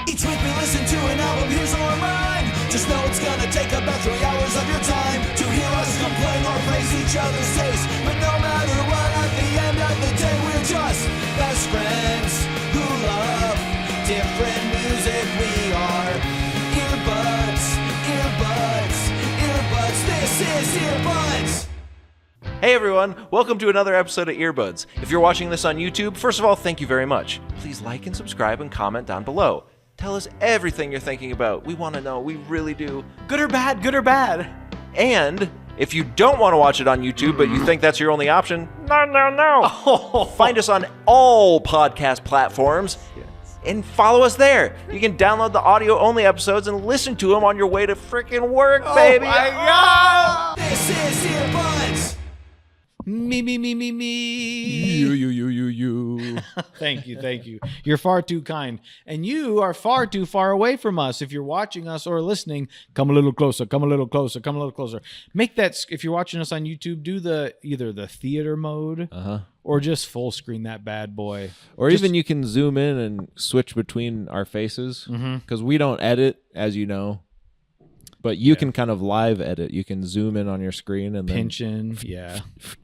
Each week we listen to an album, here's our rhyme. Just know it's gonna take about 3 hours of your time to hear us complain or praise each other's taste. But no matter what, at the end of the day, we're just best friends who love different music. We are earbuds, earbuds, earbuds. This is Earbuds. Hey everyone, welcome to another episode of Earbuds. If you're watching this on YouTube, first of all, thank you very much. Please like and subscribe and comment down below. Tell us everything you're thinking about. We want to know, we really do. Good or bad, good or bad. And if you don't want to watch it on YouTube, but you think that's your only option, no. Find us on all podcast platforms and follow us there. You can download the audio-only episodes and listen to them on your way to freaking work, baby. Oh my God! This is Earbuds. Me. You. Thank you. You're far too kind. And you are far too far away from us. If you're watching us or listening, come a little closer. Make that, if you're watching us on YouTube, do either the theater mode or just full screen that bad boy. Or even you can zoom in and switch between our faces because we don't edit, as you know. But you can kind of live edit. You can zoom in on your screen and then pinch in,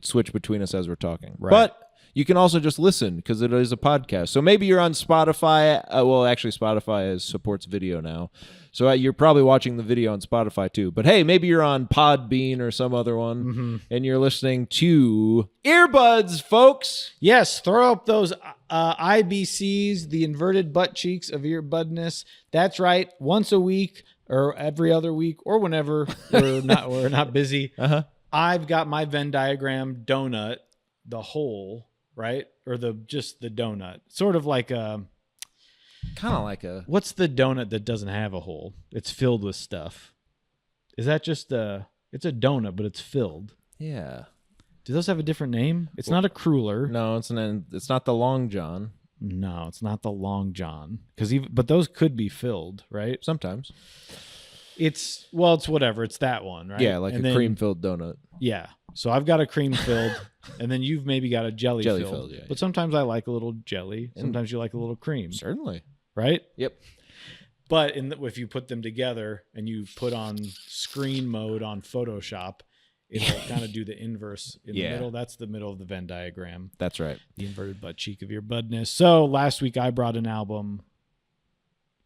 switch between us as we're talking. Right. But you can also just listen because it is a podcast. So maybe you're on Spotify. Well, actually, Spotify supports video now. So you're probably watching the video on Spotify too. But hey, maybe you're on Podbean or some other one and you're listening to Earbuds, folks. Yes, throw up those IBCs, the inverted butt cheeks of earbudness. That's right, once a week. Or every other week, or whenever we're not busy. I've got my Venn diagram donut, the hole, right, or just the donut, sort of like a kind of like a. What's the donut that doesn't have a hole? It's filled with stuff. Is that just it's a donut, but it's filled? Yeah. Do those have a different name? It's not a cruller. No, it's not the Long John. No, it's not the Long John. But those could be filled, right? Sometimes. It's whatever. It's that one, right? Yeah, like a cream-filled donut. Yeah. So I've got a cream-filled, and then you've maybe got a jelly-filled. Yeah. But sometimes I like a little jelly. Sometimes you like a little cream. Certainly. Right? Yep. But if you put them together and you put on screen mode on Photoshop, it'll kind of do the inverse in the middle. That's the middle of the Venn diagram. That's right. The inverted butt cheek of your budness. So last week I brought an album.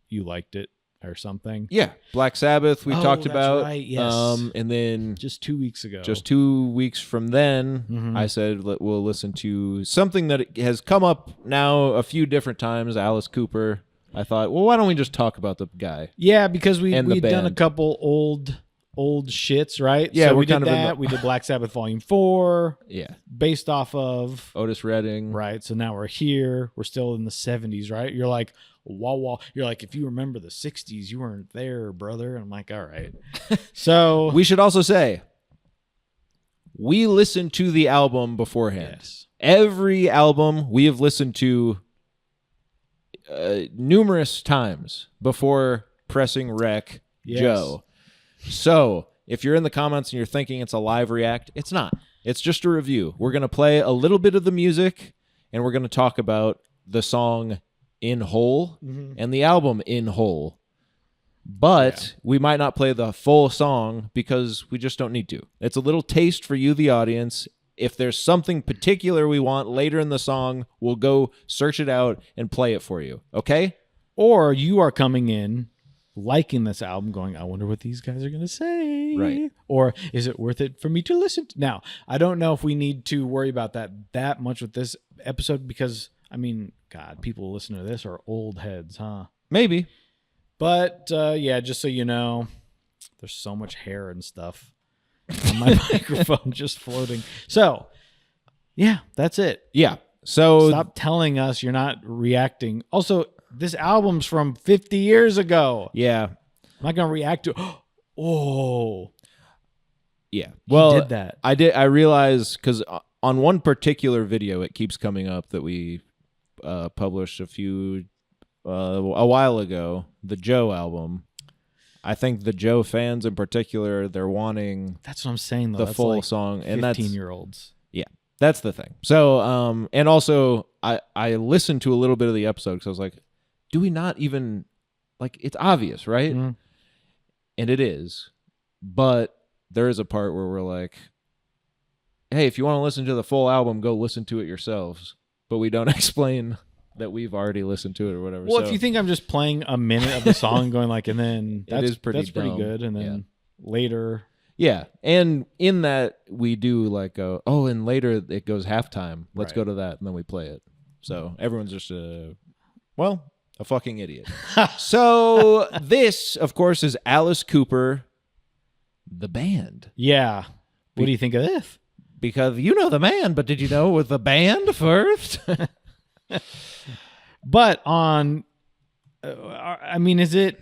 You liked it or something. Yeah. Black Sabbath we talked about. Right, yes. And then just 2 weeks ago. Just 2 weeks from then, I said we'll listen to something that has come up now a few different times, Alice Cooper. I thought, well, why don't we just talk about the guy? Yeah, because we'd done a couple old shits, right? Yeah, so we're we did kind of that. We did Black Sabbath Volume 4. Yeah. Based off of Otis Redding. Right. So now we're here. We're still in the 70s, right? You're like, wow. You're like, if you remember the 60s, you weren't there, brother. And I'm like, all right. So we should also say we listened to the album beforehand. Yes. Every album we have listened to numerous times before pressing rec. Yes. Joe. So if you're in the comments and you're thinking it's a live react, it's not. It's just a review. We're going to play a little bit of the music and we're going to talk about the song in whole and the album in whole. But we might not play the full song because we just don't need to. It's a little taste for you, the audience. If there's something particular we want later in the song, we'll go search it out and play it for you. Okay? Or you are coming in liking this album going, I wonder what these guys are going to say. Right. Or is it worth it for me to listen to? Now, I don't know if we need to worry about that much with this episode because, I mean, God, people who listen to this are old heads, huh? Maybe. But, yeah, just so you know, there's so much hair and stuff on my microphone just floating. So, yeah, that's it. Yeah. So stop telling us you're not reacting. Also, this album's from 50 years ago. Yeah. I'm not going to react to oh. Yeah. Well, he did that. I realized because on one particular video, it keeps coming up that we published a while ago, the Joe album. I think the Joe fans in particular, they're wanting that's what I'm saying though. The full song, and that's 15-year-olds. Yeah, that's the thing. So, and also I listened to a little bit of the episode because I was like, do we not even like it's obvious, right? Mhm. And it is. But there is a part where we're like, hey, if you want to listen to the full album, go listen to it yourselves. But we don't explain that we've already listened to it or whatever. Well, So if you think I'm just playing a minute of the song, going like, and then that's is pretty that's pretty dumb. good, and then later, yeah, and in that we do like, and later it goes halftime. Let's Right. go to that, and then we play it. So everyone's just a fucking idiot. So this, of course, is Alice Cooper, the band. yeah. What do you think of this? Because you know the man, but did you know with the band first? But on, I mean, is it?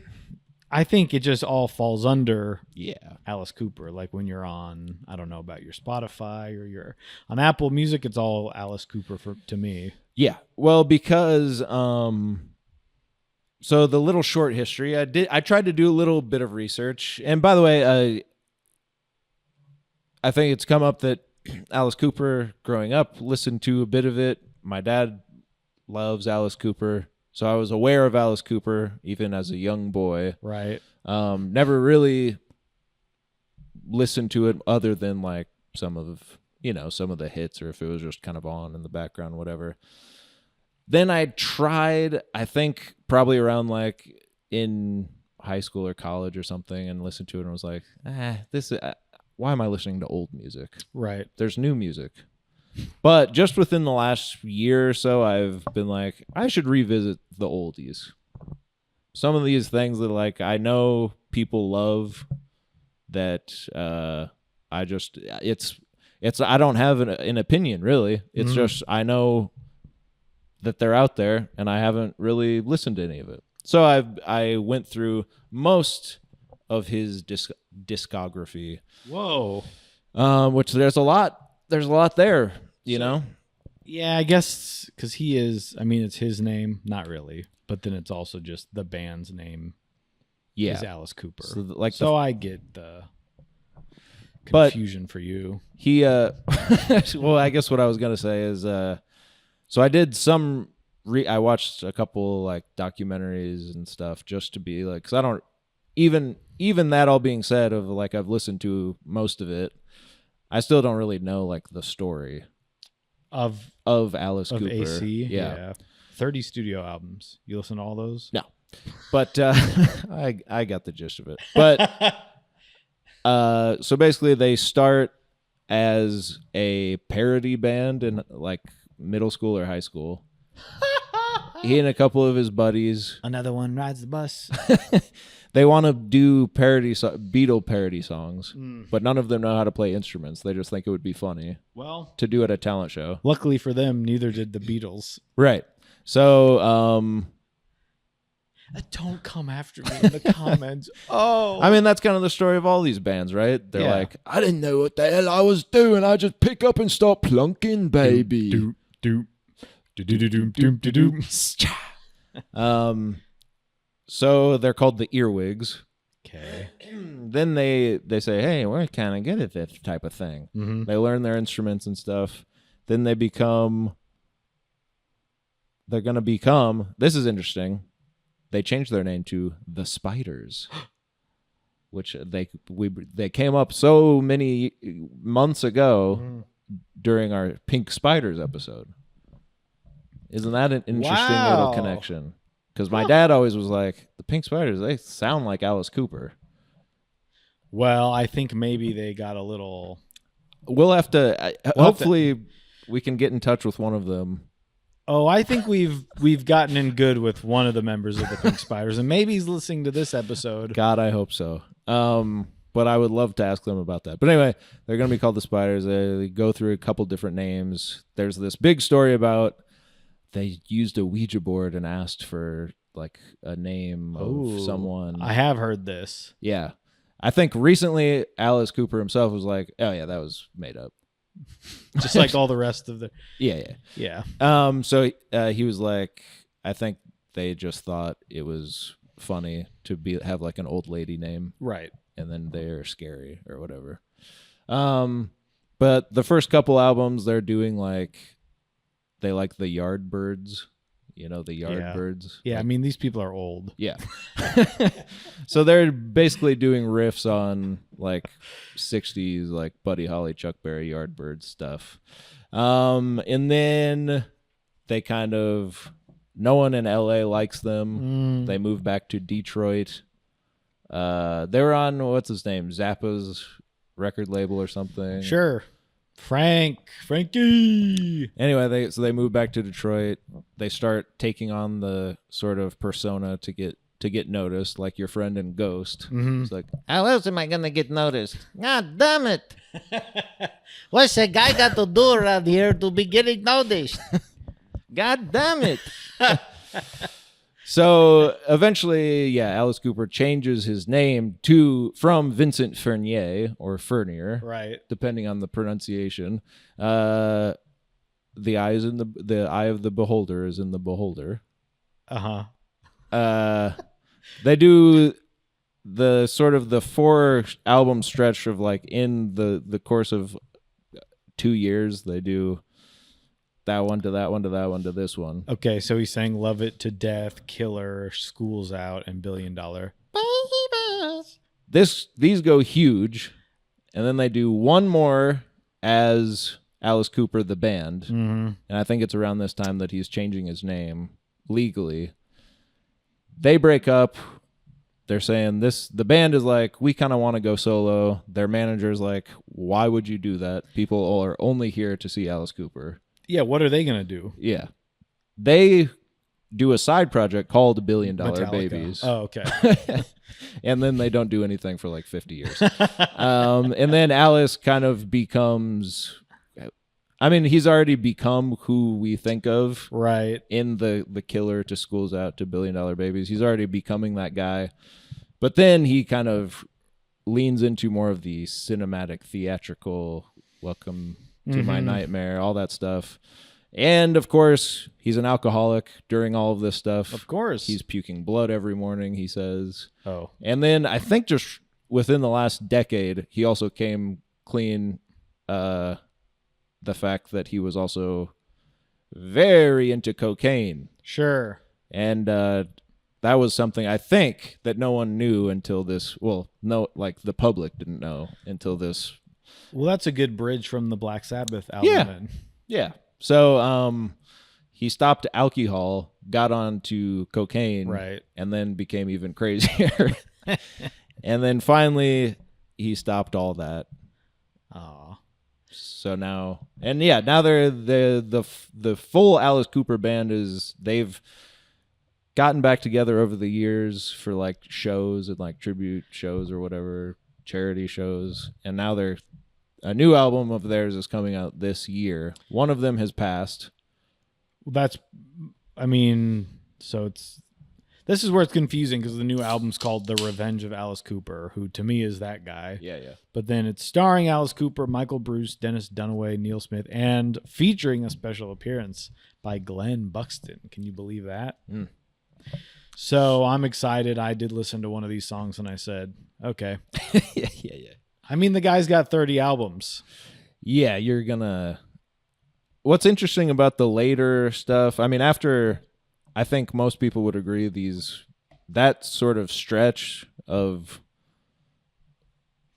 I think it just all falls under Yeah. Alice Cooper. Like when you're on, I don't know about your Spotify or your on Apple Music, it's all Alice Cooper to me. Yeah. Well, because so the little short history, I tried to do a little bit of research. And by the way, I think it's come up that Alice Cooper growing up listened to a bit of it. My dad loves Alice Cooper, so I was aware of Alice Cooper even as a young boy. Right. Never really listened to it other than like some of the hits, or if it was just kind of on in the background, whatever. Then I tried, I think probably around like in high school or college or something, and listened to it and was like, why am I listening to old music? Right. There's new music. But just within the last year or so, I've been like, I should revisit the oldies. Some of these things that like I know people love that I don't have an opinion really. It's just I know that they're out there and I haven't really listened to any of it. So I went through most of his discography. Whoa. Which there's a lot there, you know? Yeah, I guess because he is, I mean, it's his name, not really, but then it's also just the band's name is Alice Cooper. So, I get the confusion for you. He, well, I guess what I was going to say is, so I did I watched a couple like documentaries and stuff just to be like, because I don't, even that all being said of like I've listened to most of it, I still don't really know like the story of Alice Cooper. AC. Yeah. 30 studio albums. You listen to all those? No. But I got the gist of it. But so basically they start as a parody band in like middle school or high school. He and a couple of his buddies. Another one rides the bus. They want to do Beatle parody songs, but none of them know how to play instruments. They just think it would be funny to do at a talent show. Luckily for them, neither did the Beatles. Right. So, don't come after me in the comments. Oh. I mean, that's kind of the story of all these bands, right? They're like, I didn't know what the hell I was doing. I just pick up and start plunking, baby. Doop, doop, doop, doop, doop, doop. So they're called the Earwigs. Okay. Then they say, hey, we're kind of good at this type of thing. Mm-hmm. They learn their instruments and stuff. Then they're going to become, this is interesting, they changed their name to the Spiders, which they came up so many months ago during our Pink Spiders episode. Isn't that an interesting little connection? Because my dad always was like, the Pink Spiders, they sound like Alice Cooper. Well, I think maybe they got a little... We'll have to... hopefully, we can get in touch with one of them. Oh, I think we've gotten in good with one of the members of the Pink Spiders, and maybe he's listening to this episode. God, I hope so. But I would love to ask them about that. But anyway, they're going to be called the Spiders. They go through a couple different names. There's this big story about... They used a Ouija board and asked for like a name of someone. I have hered this. Yeah. I think recently Alice Cooper himself was like, oh yeah, that was made up. Just like all the rest of the... Yeah. So he was like, I think they just thought it was funny to have like an old lady name. Right. And then they're scary or whatever. But the first couple albums they're doing like, they like the Yardbirds, the Yardbirds. Yeah, like, I mean, these people are old. Yeah. So they're basically doing riffs on like 60s, like Buddy Holly, Chuck Berry, Yardbird stuff. And then they kind of, no one in LA likes them. They move back to Detroit. They were on, what's his name? Zappa's record label or something. Sure. Frankie. Anyway, they move back to Detroit. They start taking on the sort of persona to get noticed, like your friend in Ghost. It's like, How else am I gonna get noticed? God damn it! What's a guy got to do around here to be getting noticed? God damn it! so eventually, yeah, Alice Cooper changes his name from Vincent Fernier or Fernier, Right. depending on the pronunciation. The eye of the beholder is in the beholder. They do the sort of the 4 album stretch of like in the course of 2 years. They do that one to that one to that one to this one. Okay, so he's saying Love It to Death, Killer, School's Out, and $1 Billion. These go huge, and then they do one more as Alice Cooper the band, and I think it's around this time that he's changing his name legally. They break up. They're saying the band is like, we kind of want to go solo. Their manager's like, why would you do that? People are only here to see Alice Cooper. Yeah, what are they going to do? Yeah. They do a side project called $1 Billion Metallica. Babies. Oh, okay. And then they don't do anything for like 50 years. And then Alice kind of becomes, I mean, he's already become who we think of Right. in the Killer to School's Out to $1 Billion Babies. He's already becoming that guy. But then he kind of leans into more of the cinematic, theatrical, Welcome to My Nightmare, all that stuff. And of course, he's an alcoholic during all of this stuff. Of course. He's puking blood every morning, he says. Oh. And then I think just within the last decade, he also came clean the fact that he was also very into cocaine. Sure. And that was something I think that no one knew until this. Well, no, like the public didn't know until this. Well, that's a good bridge from the Black Sabbath album. Yeah. Then. Yeah. So he stopped alcohol, got on to cocaine, Right. and then became even crazier. And then finally he stopped all that. Aw. So now, and yeah, now they're the full Alice Cooper band they've gotten back together over the years for like shows and like tribute shows or whatever, charity shows, and now a new album of theirs is coming out this year. One of them has passed. Well, this is where it's confusing because the new album's called The Revenge of Alice Cooper, who to me is that guy. Yeah. But then it's starring Alice Cooper, Michael Bruce, Dennis Dunaway, Neil Smith, and featuring a special appearance by Glenn Buxton. Can you believe that? So I'm excited. I did listen to one of these songs and I said, okay. Yeah. I mean, the guy's got 30 albums. Yeah, you're gonna. What's interesting about the later stuff? I mean, after I think most people would agree that sort of stretch of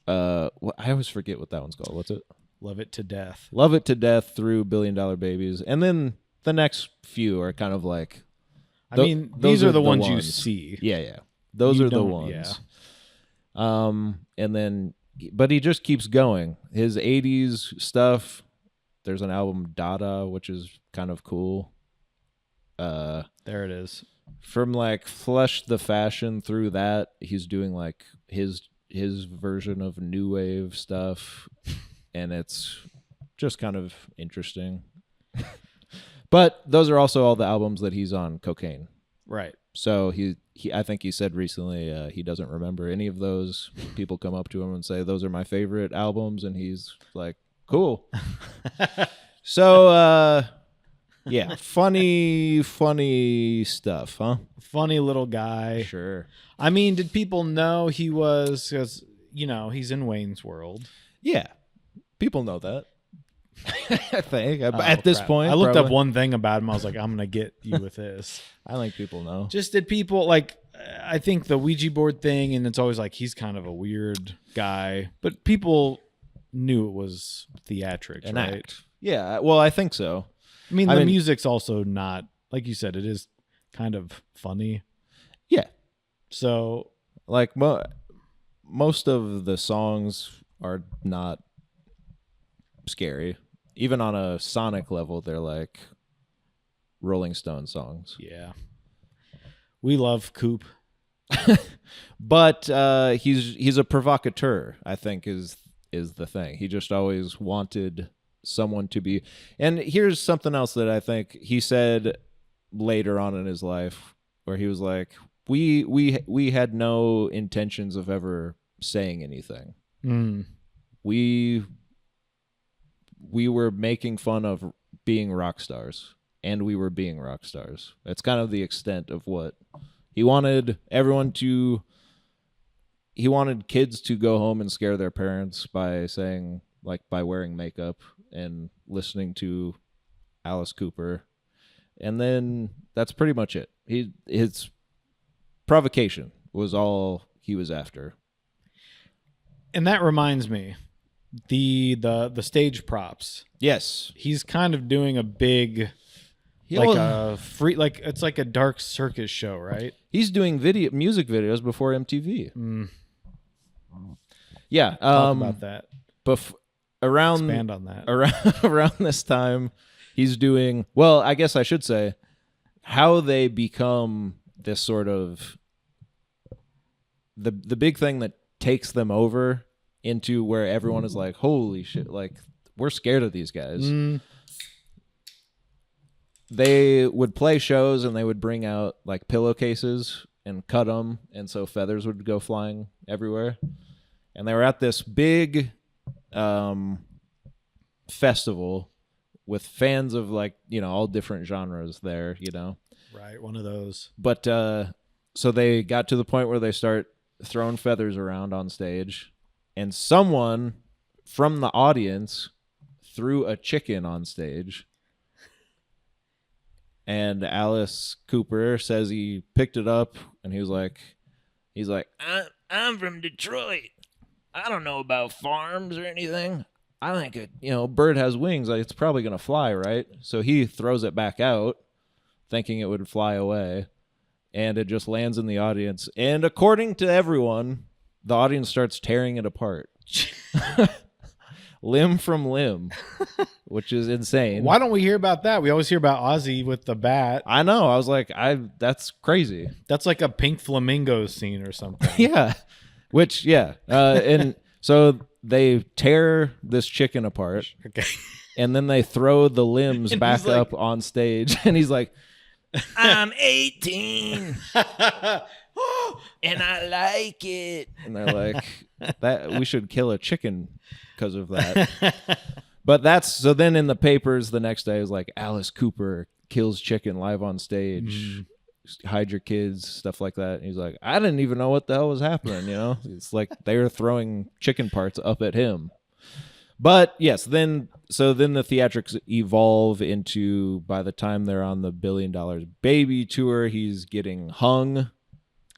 I always forget what that one's called. What's it? Love It to Death. Love It to Death through $1 Billion Babies, and then the next few are kind of like. These are the ones you see. Yeah. Those You are the don't- ones. Yeah. And then, but he just keeps going. His 80s stuff. There's an album Dada, which is kind of cool. There it is. From like Flush the Fashion through that, he's doing like his version of new wave stuff, and it's just kind of interesting. But those are also all the albums that he's on cocaine. Right. So he I think he said recently he doesn't remember any of those. People come up to him and say those are my favorite albums, and he's like, cool. So yeah, funny stuff, huh? Funny little guy. Sure. I mean, did people know he was, because, he's in Wayne's World. Yeah, people know that. I think Oh, at this crap. point, I looked up probably. one thing about him. I was like, I'm going to get you with this. I think people know. Just did people, like, I think the Ouija board thing, and it's always like he's kind of a weird guy, but people knew it was theatrics, An right? act. Yeah, well, I think so. I mean, the music's also not, like you said, it is kind of funny. Yeah. So, Like, most of the songs are not scary. Even on a sonic level, they're like Rolling Stone songs. yeah. We love Coop. But he's a provocateur, I think, is the thing. He just always wanted someone to be. And here's something else that I think he said later on in his life, where he was like, we had no intentions of ever saying anything. We were making fun of being rock stars, and we were being rock stars. That's kind of the extent of what he wanted. He wanted kids to go home and scare their parents by saying, like, by wearing makeup and listening to Alice Cooper. And then that's pretty much it. His provocation was all he was after. And that reminds me, the stage props. Yes. He's kind of doing a big, it's like a dark circus show, right? He's doing music videos before MTV. Yeah. Talk about that. Expand on that. Around this time, he's doing, well, I guess I should say, how they become this sort of the big thing that takes them over into where everyone is like, holy shit, like, we're scared of these guys. They would play shows and they would bring out like pillowcases and cut them, and so feathers would go flying everywhere. And they were at this big festival with fans of, like, you know, all different genres there, you know. Right, one of those. But so they got to the point where they start throwing feathers around on stage, and someone from the audience threw a chicken on stage. And Alice Cooper says he picked it up, and he's like, I'm from Detroit. I don't know about farms or anything. I think a bird has wings. Like, it's probably going to fly, right? So he throws it back out, thinking it would fly away, and it just lands in the audience. And according to everyone, the audience starts tearing it apart. Limb from limb, which is insane. Why don't we hear about that? We always hear about Ozzy with the bat. I know. I was like, that's crazy. That's like a Pink Flamingo scene or something. Yeah. Which, yeah. And so they tear this chicken apart. Okay. And then they throw the limbs And back he's like- up on stage. And he's like, I'm 18 and I like it. And they're like, that we should kill a chicken because of that. But so then in the papers the next day is like, Alice Cooper kills chicken live on stage. Hide your kids, stuff like that. And he's like, I didn't even know what the hell was happening, you know? It's like they were throwing chicken parts up at him. But yes, then the theatrics evolve into, by the time they're on the $1 Billion Baby tour, he's getting hung.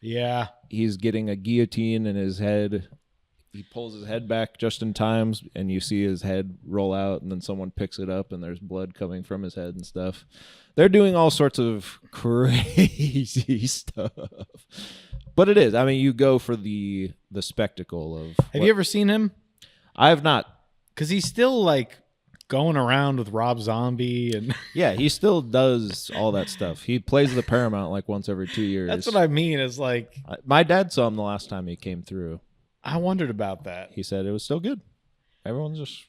Yeah. He's getting a guillotine in his head. He pulls his head back just in time, and you see his head roll out, and then someone picks it up, and there's blood coming from his head and stuff. They're doing all sorts of crazy stuff. But it is. I mean, you go for the spectacle of... Have you ever seen him? I have not. Because he's still like going around with Rob Zombie and Yeah, he still does all that stuff. He plays the Paramount like once every 2 years. that's what I mean. Is like, My dad saw him the last time he came through. I wondered about that. He said it was still good. Everyone's just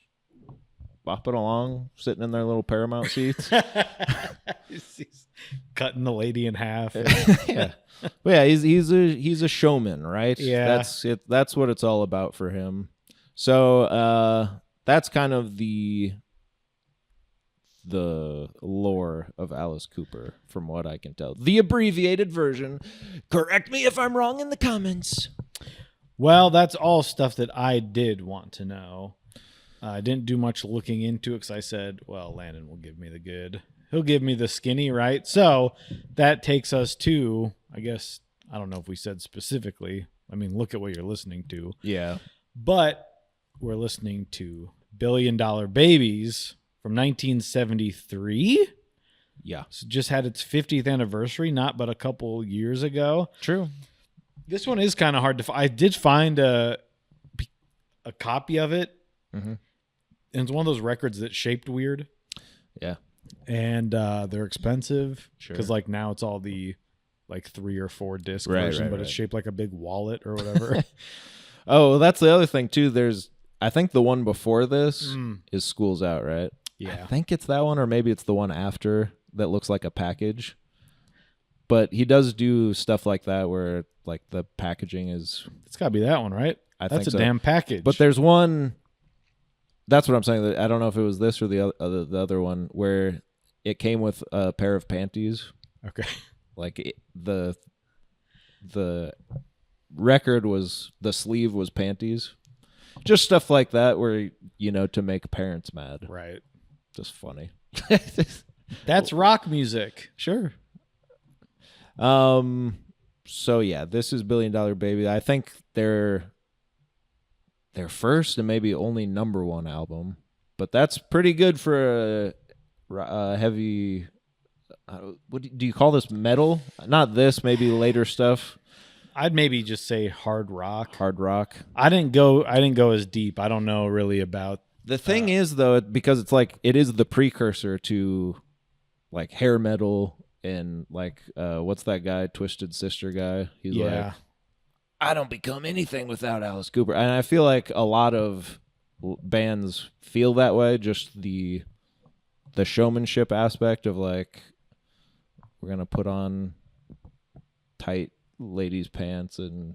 bopping along, sitting in their little Paramount seats. He's cutting the lady in half. Yeah, but yeah, he's a showman, right? Yeah. That's it. That's what it's all about for him. So that's kind of the lore of Alice Cooper, from what I can tell. The abbreviated version. Correct me if I'm wrong in the comments. Well, that's all stuff that I did want to know. I didn't do much looking into it because I said, well, Landon will give me the good. He'll give me the skinny, right? So that takes us to, I guess, I don't know if we said specifically. I mean, look at what you're listening to. Yeah. But we're listening to Billion Dollar Babies from 1973. Yeah. So just had its 50th anniversary, not but a couple years ago. True. This one is kind of hard to find. I did find a copy of it. Mm-hmm. And it's one of those records that's shaped weird. Yeah. And they're expensive. Sure. Because like now it's all the like 3 or 4 disc Right, version, right, but it's right. shaped like a big wallet or whatever. Oh, well, that's the other thing too. I think the one before this is School's Out, right? Yeah. I think it's that one, or maybe it's the one after that looks like a package. But he does do stuff like that where like the packaging is. It's got to be that one, right? That's a damn package. But there's one. That's what I'm saying. I don't know if it was this or the other one where it came with a pair of panties. Okay. Like the record was, the sleeve was panties. Just stuff like that where, to make parents mad. Right. Just funny. That's rock music. Sure. So yeah, this is Billion Dollar Baby. I think their first and maybe only #1 album, but that's pretty good for a heavy. What do you call this? Metal? Not this. Maybe later stuff. I'd maybe just say hard rock. Hard rock. I didn't go as deep. I don't know really about. The thing is though, because it's like it is the precursor to like hair metal and like what's that guy, Twisted Sister guy? He's like, I don't become anything without Alice Cooper. And I feel like a lot of bands feel that way, just the showmanship aspect of like, we're going to put on tight ladies' pants and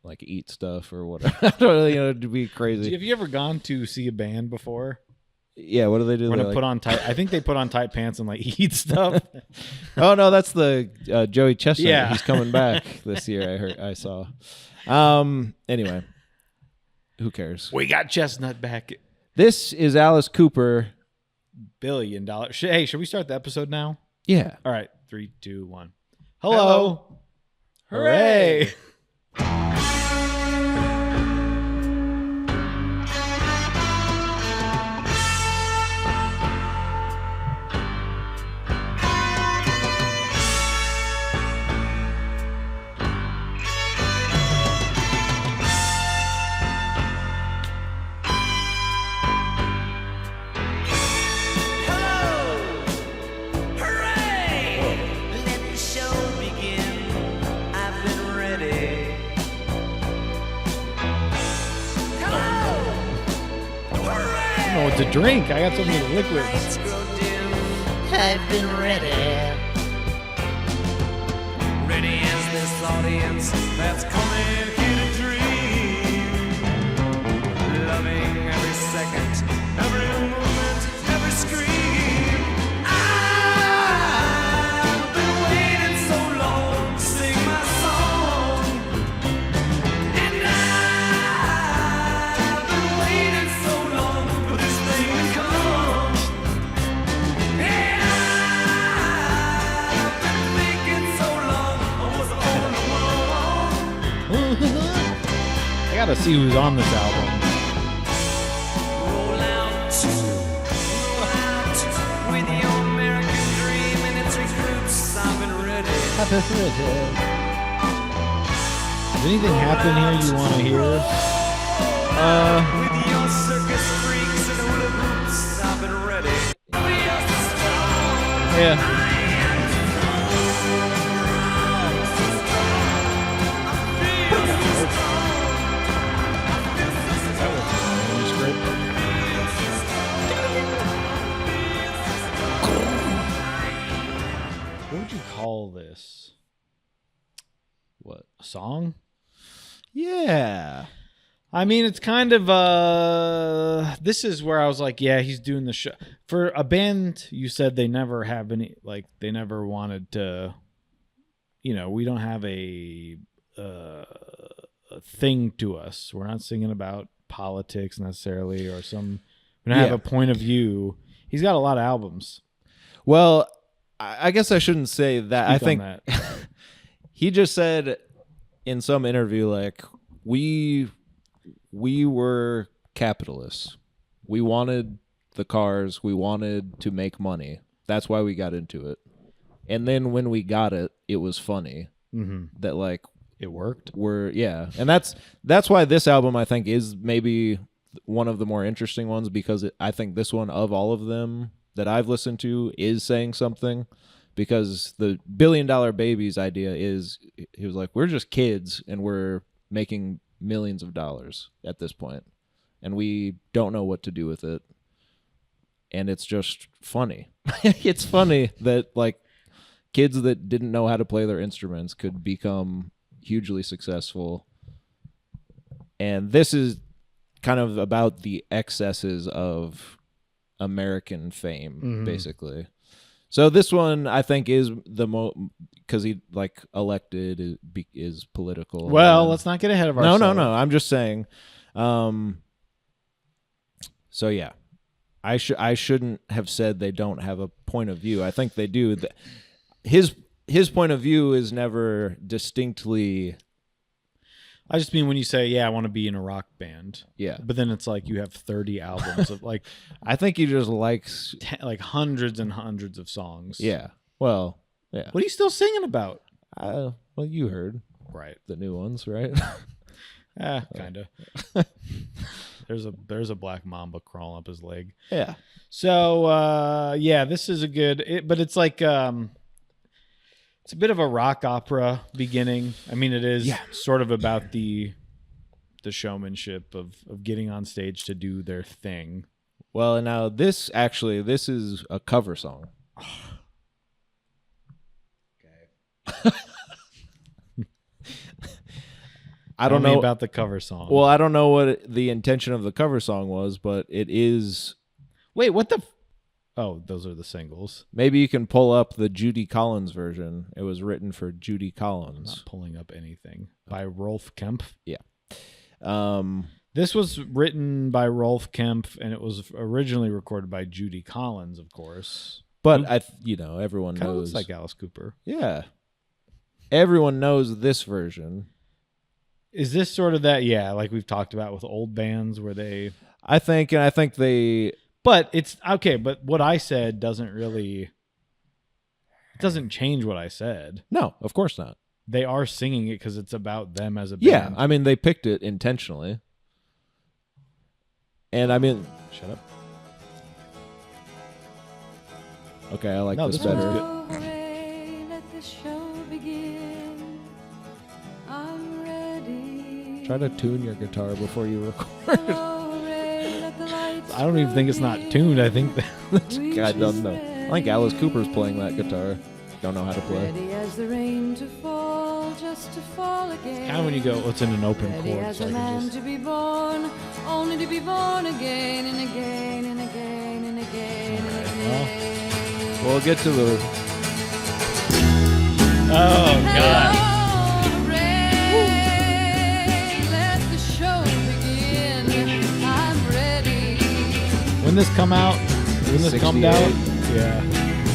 like eat stuff or whatever. I don't know, to be crazy. Have you ever gone to see a band before? Yeah, what do they do? We're They're gonna put on tight. I think they put on tight pants and like eat stuff. Oh no, that's the Joey Chestnut. Yeah. He's coming back this year. I saw. Anyway, who cares? We got Chestnut back. This is Alice Cooper. $1 billion. Hey, should we start the episode now? Yeah. All right, 3, 2, 1. Hello. Hurray. To drink. I got so many liquids. I've been ready. Ready as this audience that's coming here to dream. Loving every second, every moment, every scream. I've been waiting so long to sing my song. And I've been waiting so long for this thing to come. And I've been thinking so long I was the only one. I gotta see who's on this album. Roll out with your American dream and its recruits. I've been ready. Does anything happen here you want to hear? With your circus freaks and hula hoops. I've been ready. Yeah. What would you call this? What? A song? Yeah. I mean, it's kind of this is where I was like, yeah, he's doing the show. For a band, you said they never have any, like, they never wanted to, we don't have a thing to us. We're not singing about politics necessarily or we don't have a point of view. He's got a lot of albums. Well, I guess I shouldn't say that. I Speak on think that. He just said in some interview, like, we were capitalists. We wanted the cars. We wanted to make money. That's why we got into it. And then when we got it, it was funny that like It worked. And that's why this album I think is maybe one of the more interesting ones, because I think this one of all of them that I've listened to is saying something, because the $1 Billion Babies idea is, he was like, we're just kids and we're making millions of dollars at this point and we don't know what to do with it. And it's just funny. It's funny that like kids that didn't know how to play their instruments could become hugely successful. And this is kind of about the excesses of American fame, basically. So this one I think is the most, because he like elected is political. Well, let's not get ahead of ourselves. No. I'm just saying. So yeah, I shouldn't have said they don't have a point of view. I think they do. His point of view is never distinctly. I just mean when you say, yeah, I want to be in a rock band. Yeah. But then it's like you have 30 albums of like I think he just likes like hundreds and hundreds of songs. Yeah. Well, yeah. What are you still singing about? Well, you heard Right. the new ones, right? Kind of. There's a black mamba crawling up his leg. Yeah. So, yeah, this is a good but it's like it's a bit of a rock opera beginning. I mean, it is sort of about the showmanship of getting on stage to do their thing. Well, now this is a cover song. Okay. I don't Tell me know about the cover song. Well, I don't know what the intention of the cover song was, but it is. Wait, what the? Oh, those are the singles. Maybe you can pull up the Judy Collins version. It was written for Judy Collins. Not pulling up anything. By Rolf Kemp. Yeah. This was written by Rolf Kemp, and it was originally recorded by Judy Collins, of course. But everyone Kind of knows. looks like Alice Cooper. Yeah. Everyone knows this version. Is this sort of that? Yeah, like we've talked about with old bands where they. I think they. But it's okay. But what I said doesn't really. It doesn't change what I said. No, of course not. They are singing it because it's about them as a band. Yeah, I mean they picked it intentionally. And I mean, shut up. Okay, I like this better. Hurray, let the show begin. I'm ready. Try to tune your guitar before you record. Hurray, let the lights I don't even think it's not tuned. I think I don't know. I think Alice Cooper's playing that guitar. Don't know how to play. ready as the rain to fall, just to fall again. kind of when you go, it's in an open Ready chord. as So a I man can just, to be born, only to be born again and again and again and again and again. We'll get to the. oh God! Hooray, let the show begin. I'm ready. When this come out? When this come 68. out? Yeah.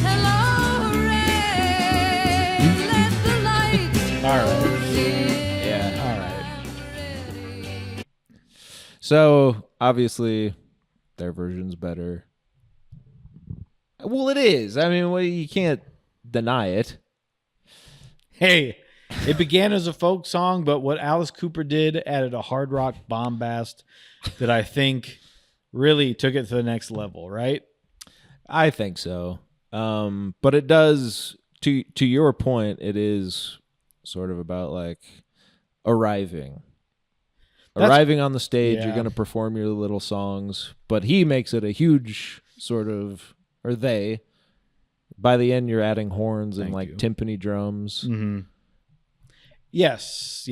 Hello, hooray, let the lights All right. in. Yeah. All right. So obviously, their version's better. Well, it is. I mean, you can't deny it. Hey, it began as a folk song, but what Alice Cooper did added a hard rock bombast that I think really took it to the next level, right? I think so. But it does, to your point, it is sort of about like arriving on the stage. Yeah. You're going to perform your little songs, but he makes it a huge sort of, or they, by the end you're adding horns and Thank like you. timpani drums. Mm-hmm. Yes.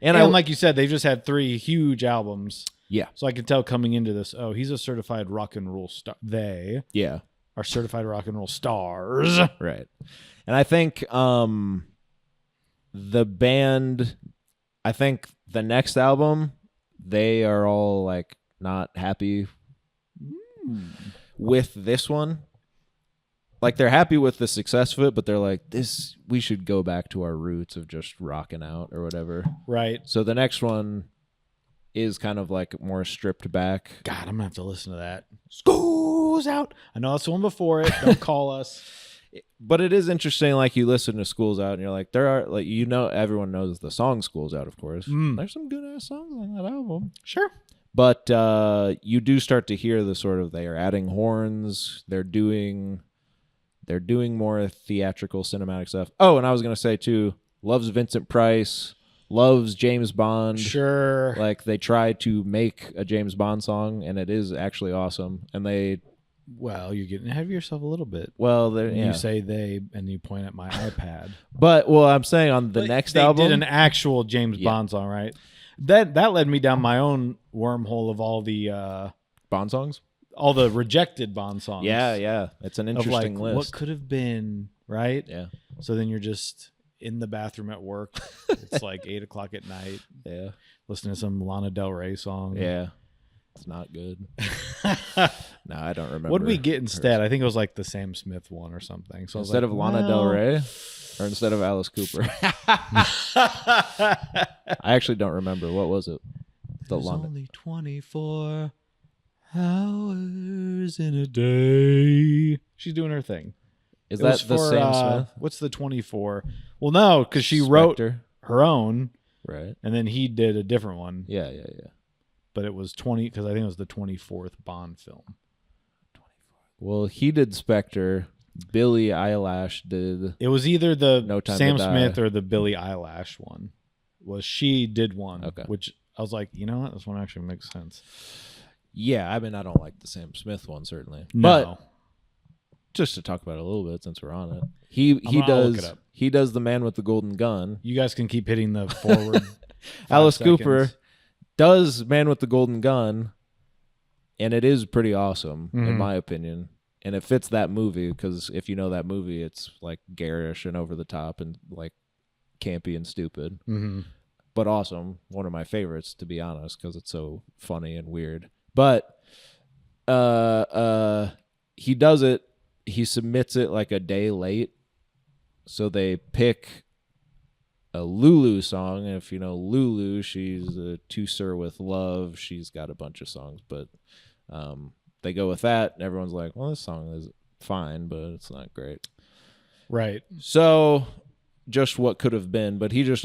And And like you said, they've just had 3 huge albums. yeah, So I can tell coming into this, oh, he's a certified rock and roll star. They yeah, are certified rock and roll stars. right. And I think the band, I think the next album, they are all like not happy with this one. like they're happy with the success of it, but they're like, we should go back to our roots of just rocking out or whatever. Right. So the next one is kind of like more stripped back. God, I'm gonna have to listen to that. School's out. I know that's the one before it. Don't call us. But it is interesting, like you listen to School's Out and you're like, there are, like, everyone knows the song School's Out, of course. There's some good ass songs on that album. Sure. But you do start to hear the sort of, they are adding horns, they're doing more theatrical cinematic stuff. Oh, and I was gonna say too, loves Vincent Price, loves James Bond. Sure. Like they try to make a James Bond song and it is actually awesome. And Well, you're getting ahead of yourself a little bit. well, they're You say they, and you point at my iPad. But I'm saying on the next they album, did an actual James Bond song, right? That led me down my own wormhole of all the Bond songs. all the rejected Bond songs. Yeah, it's an Of interesting like list. what could have been, right? Yeah, So then you're just in the bathroom at work. It's like 8:00 at night, yeah, listening to some Lana Del Rey song. yeah. It's not good. No, I don't remember. What did we get instead? I think it was like the Sam Smith one or something. So I was Instead like, of Lana Del Rey, or instead of Alice Cooper? I actually don't remember. What was it? There's only 24 hours in a day. She's doing her thing. Is It that was the for, Sam Smith? What's the 24? Well, no, because she wrote Spectre? her own, Right. and then he did a different one. Yeah. But it was 20 because I think it was the 24th Bond film. Well, he did Spectre. Billie Eilish did. It was either the No Time Sam to Die. Smith or the Billie Eilish one. She did one, Okay. which I was like, you know what? This one actually makes sense. Yeah, I mean, I don't like the Sam Smith one certainly, No. but just to talk about it a little bit since we're on it, I'll look it up. he does the Man with the Golden Gun. You guys can keep hitting the forward. 5 Alice seconds. Cooper does Man with the Golden Gun, and it is pretty awesome in my opinion, and it fits that movie because if you know that movie, it's like garish and over the top and like campy and stupid, but awesome. One of my favorites, to be honest, because it's so funny and weird. But he does it. He submits it like a day late, so they pick a Lulu song. And if you know Lulu, she's a Toussaint with Love. She's got a bunch of songs, but they go with that. And everyone's like, well, this song is fine, but it's not great. Right. So just what could have been, but he was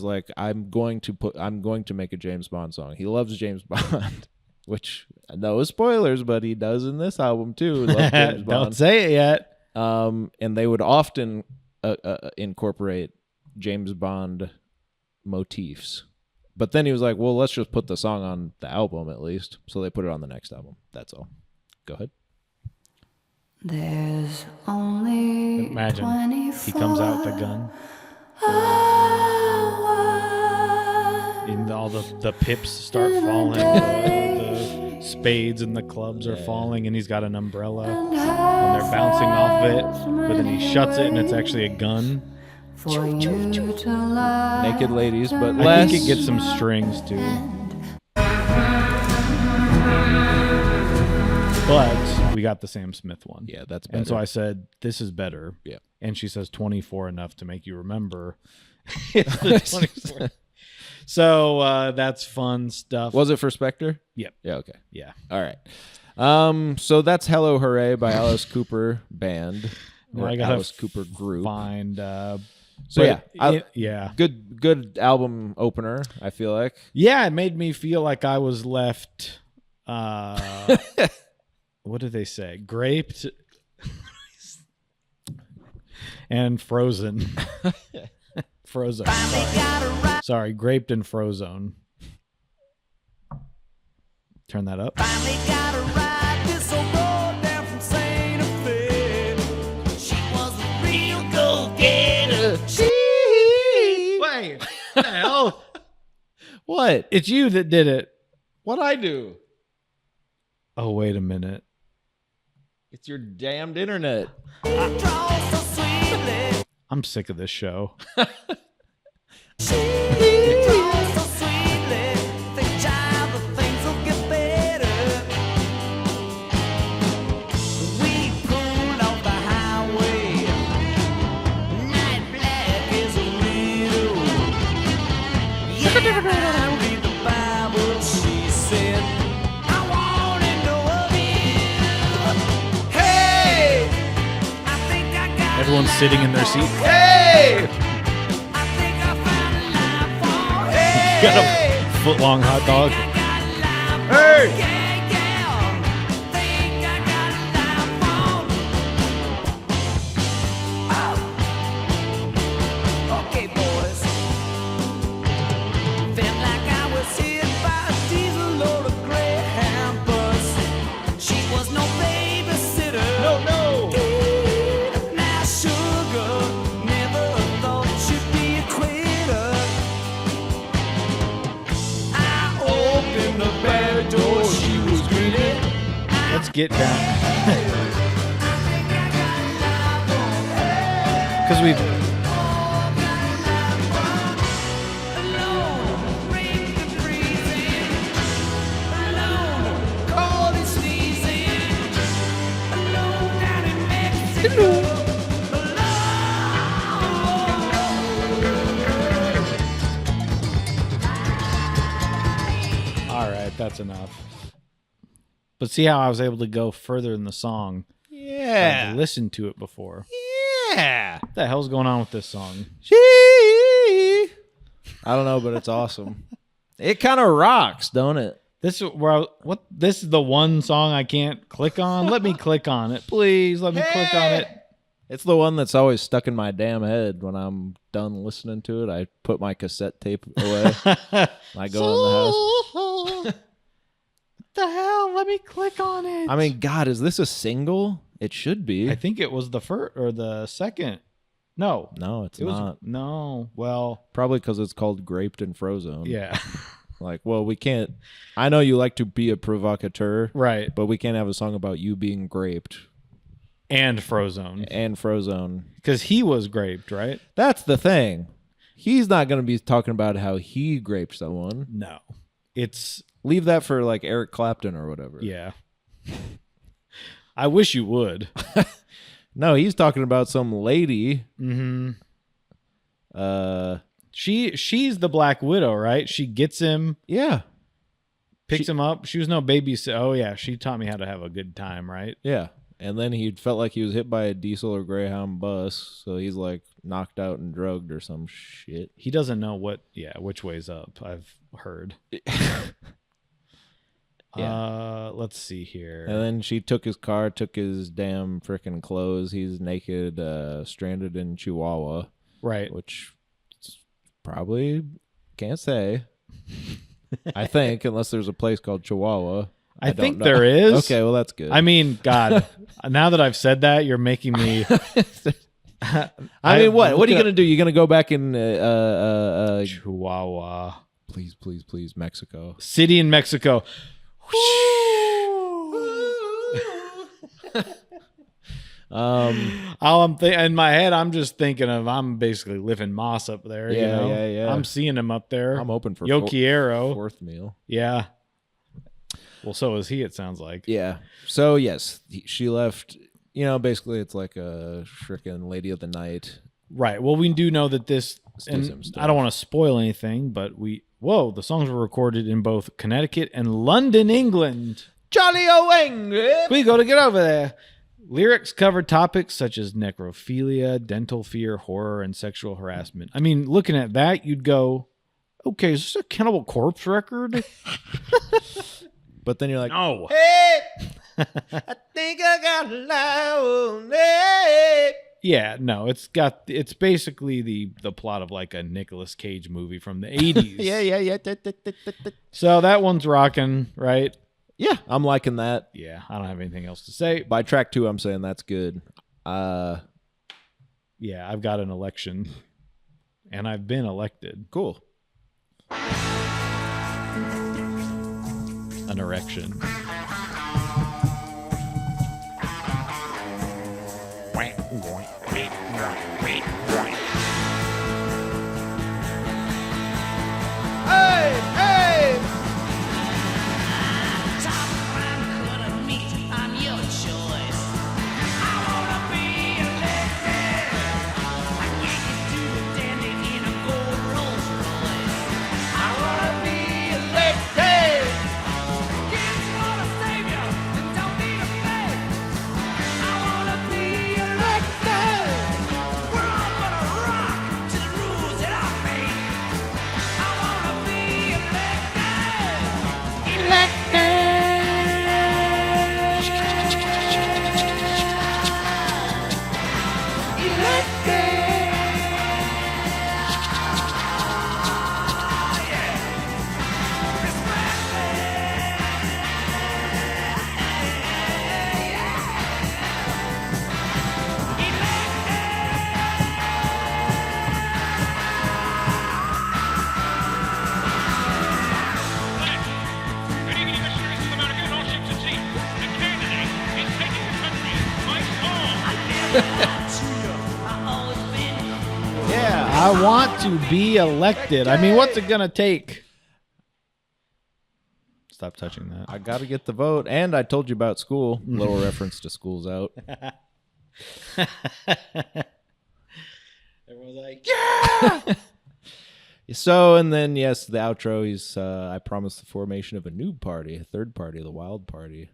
like, I'm going to make a James Bond song. He loves James Bond, which no spoilers, but he does in this album too. Love James Bond. Don't say it yet. And they would often incorporate James Bond motifs. But then he was like, well, let's just put the song on the album at least. So they put it on the next album. That's all. Go ahead. There's only Imagine 24 he comes out with the gun, hours and all the pips start falling. The spades and the clubs are falling, and he's got an umbrella, and they're bouncing off of it. But then he shuts it, and it's actually a gun. for you to love. Naked ladies, but I less. think it gets some strings too. But we got the Sam Smith one. Yeah, that's better. And so I said, this is better. Yeah. And she says 24 enough to make you remember. It's the 24. So that's fun stuff. Was it for Spectre? Yep. Yeah, okay. Yeah. All right. So that's Hello Hurray by Alice Cooper Band. Now Or I gotta Alice Cooper Group. Find. So but yeah. yeah. Good album opener, I feel like. Yeah, it made me feel like I was left. What did they say? Graped and frozen. Frozone. Sorry, graped and frozone. Turn that up. Wait, what the hell? What? It's you that did it. What'd I do? Oh, wait a minute. It's your damned internet. I'm sick of this show. Yeah, I read the Bible, she said. I wanna know of you. Hey, I think I got Everyone's sitting in their seat. Hey, I think I found a life for hey. Got a foot-long hot dog. Hey! Yeah, yeah. Think I got a life for oh. Okay, boys. Felt like I was hit by a diesel load of Greyhound bus. She was no babysitter. No, no. Now sugar, never thought she'd be a quitter. I opened the back door, she was greeted. Let's get down. Because we've Alone, rain and freezing. Alone, cold and sneezing. Alone down in Mexico. all right. That's enough. But see how I was able to go further in the song? Yeah. I've listened to it before. Yeah. What the hell's going on with this song? I don't know, but it's awesome. It kind of rocks, don't it? This is where this is the one song I can't click on. Let me click on it, please. Let me click on it. It's the one that's always stuck in my damn head when I'm done listening to it. I put my cassette tape away. I go in the house. What the hell? Let me click on it. I mean, God, is this a single? It should be. I think it was the first or the second. No, No, it's it was not. no. Well, Probably because it's called Graped and Frozone. yeah, Like, well, we can't. I know you like to be a provocateur, right. but we can't have a song about you being graped And Frozone, and Frozone. because he was graped, right? That's the thing. He's not going to be talking about how he graped someone. No, it's Leave that for like Eric Clapton or whatever. yeah. I wish you would. No, he's talking about some lady. Mm-hmm. Uh, She's the Black Widow, right? She gets him, yeah, picks him up. She was no babysitter. Oh yeah, she taught me how to have a good time, right? yeah. And then he felt like he was hit by a diesel or Greyhound bus, so he's like knocked out and drugged or some shit. He doesn't know which way's up. I've heard. Yeah. Let's see here. And then she took his car, took his damn frickin' clothes. He's naked, stranded in Chihuahua, Right. which probably can't say. I think, unless there's a place called Chihuahua. I don't think know. there is. Okay, well, that's good. I mean, God, now that I've said that, you're making me. I mean, what? What are you going to do? You're going to go back in Chihuahua. please, please, please, Mexico. City in Mexico. All in my head, I'm just thinking of I'm basically living Moss up there. Yeah, you know? yeah. I'm seeing him up there. I'm hoping for Yokiero. fourth meal. Yeah. Well, so is he. It sounds like. Yeah. So yes, she left. You know, basically, it's like a freaking lady of the night. Right. Well, we do know that this. Still some And stuff. I don't want to spoil anything, but the songs were recorded in both Connecticut and London, England. Johnny Owen. We got to get over there. Lyrics cover topics such as necrophilia, dental fear, horror, and sexual harassment. I mean, looking at that, you'd go, okay, is this a Cannibal Corpse record? But then you're like, No. hey, I think I got loud. Hey. Yeah, no, it's basically the plot of like a Nicolas Cage movie from the 80s. Yeah. So that one's rocking, right? Yeah, I'm liking that. Yeah, I don't have anything else to say. By track 2, I'm saying that's good. Yeah, I've got an election, and I've been elected. Cool. An erection. Yeah. I want to be elected. I mean, what's it going to take? Stop touching that. I got to get the vote. And I told you about school. Little reference to School's Out. Everyone's like, yeah! So, and then, yes, the outro is I promised the formation of a new party, a third party, the Wild Party.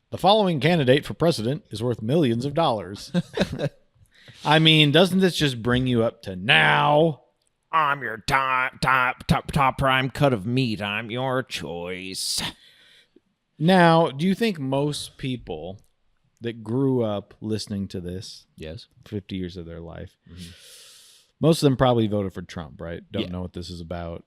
The following candidate for president is worth millions of dollars. I mean, doesn't this just bring you up to now? I'm your top prime cut of meat. I'm your choice. Now, do you think most people that grew up listening to this, Yes. 50 years of their life, most of them probably voted for Trump, right? Don't know what this is about.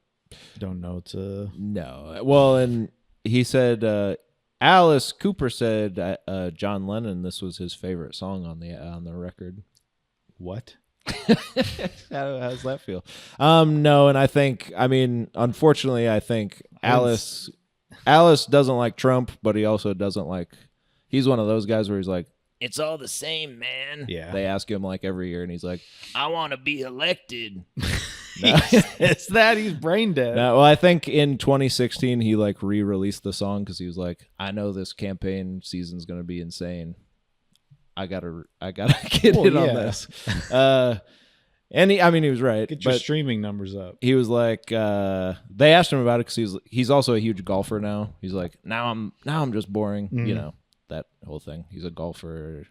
Don't know it's a... No. Well, and he said, Alice Cooper said John Lennon, this was his favorite song on the record. What? How's that feel? No, and unfortunately, I think Alice doesn't like Trump, but he also doesn't like. He's one of those guys where he's like, "It's all the same, man." Yeah. They ask him like every year, and he's like, "I want to be elected." It's that he's brain dead. No, well, I think in 2016 he like re-released the song because he was like, "I know this campaign season's gonna be insane. I gotta get in on this." And he was right. Get your but streaming numbers up. he was like, they asked him about it because he's also a huge golfer now. He's like, now I'm just boring, you know, that whole thing. He's a golfer,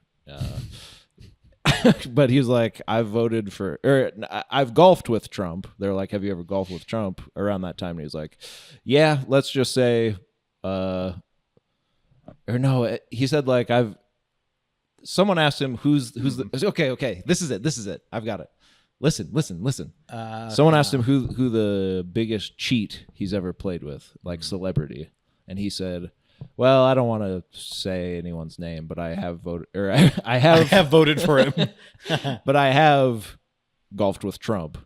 but he's like, I've golfed with Trump. They're like, have you ever golfed with Trump? Around that time, and he was like, yeah, let's just say, or no, he said like someone asked him who's the okay, this is it, I've got it. Listen. Someone asked him who the biggest cheat he's ever played with, like celebrity, and he said, well, I don't want to say anyone's name, but I have voted, or I have voted for him. but I have golfed with Trump.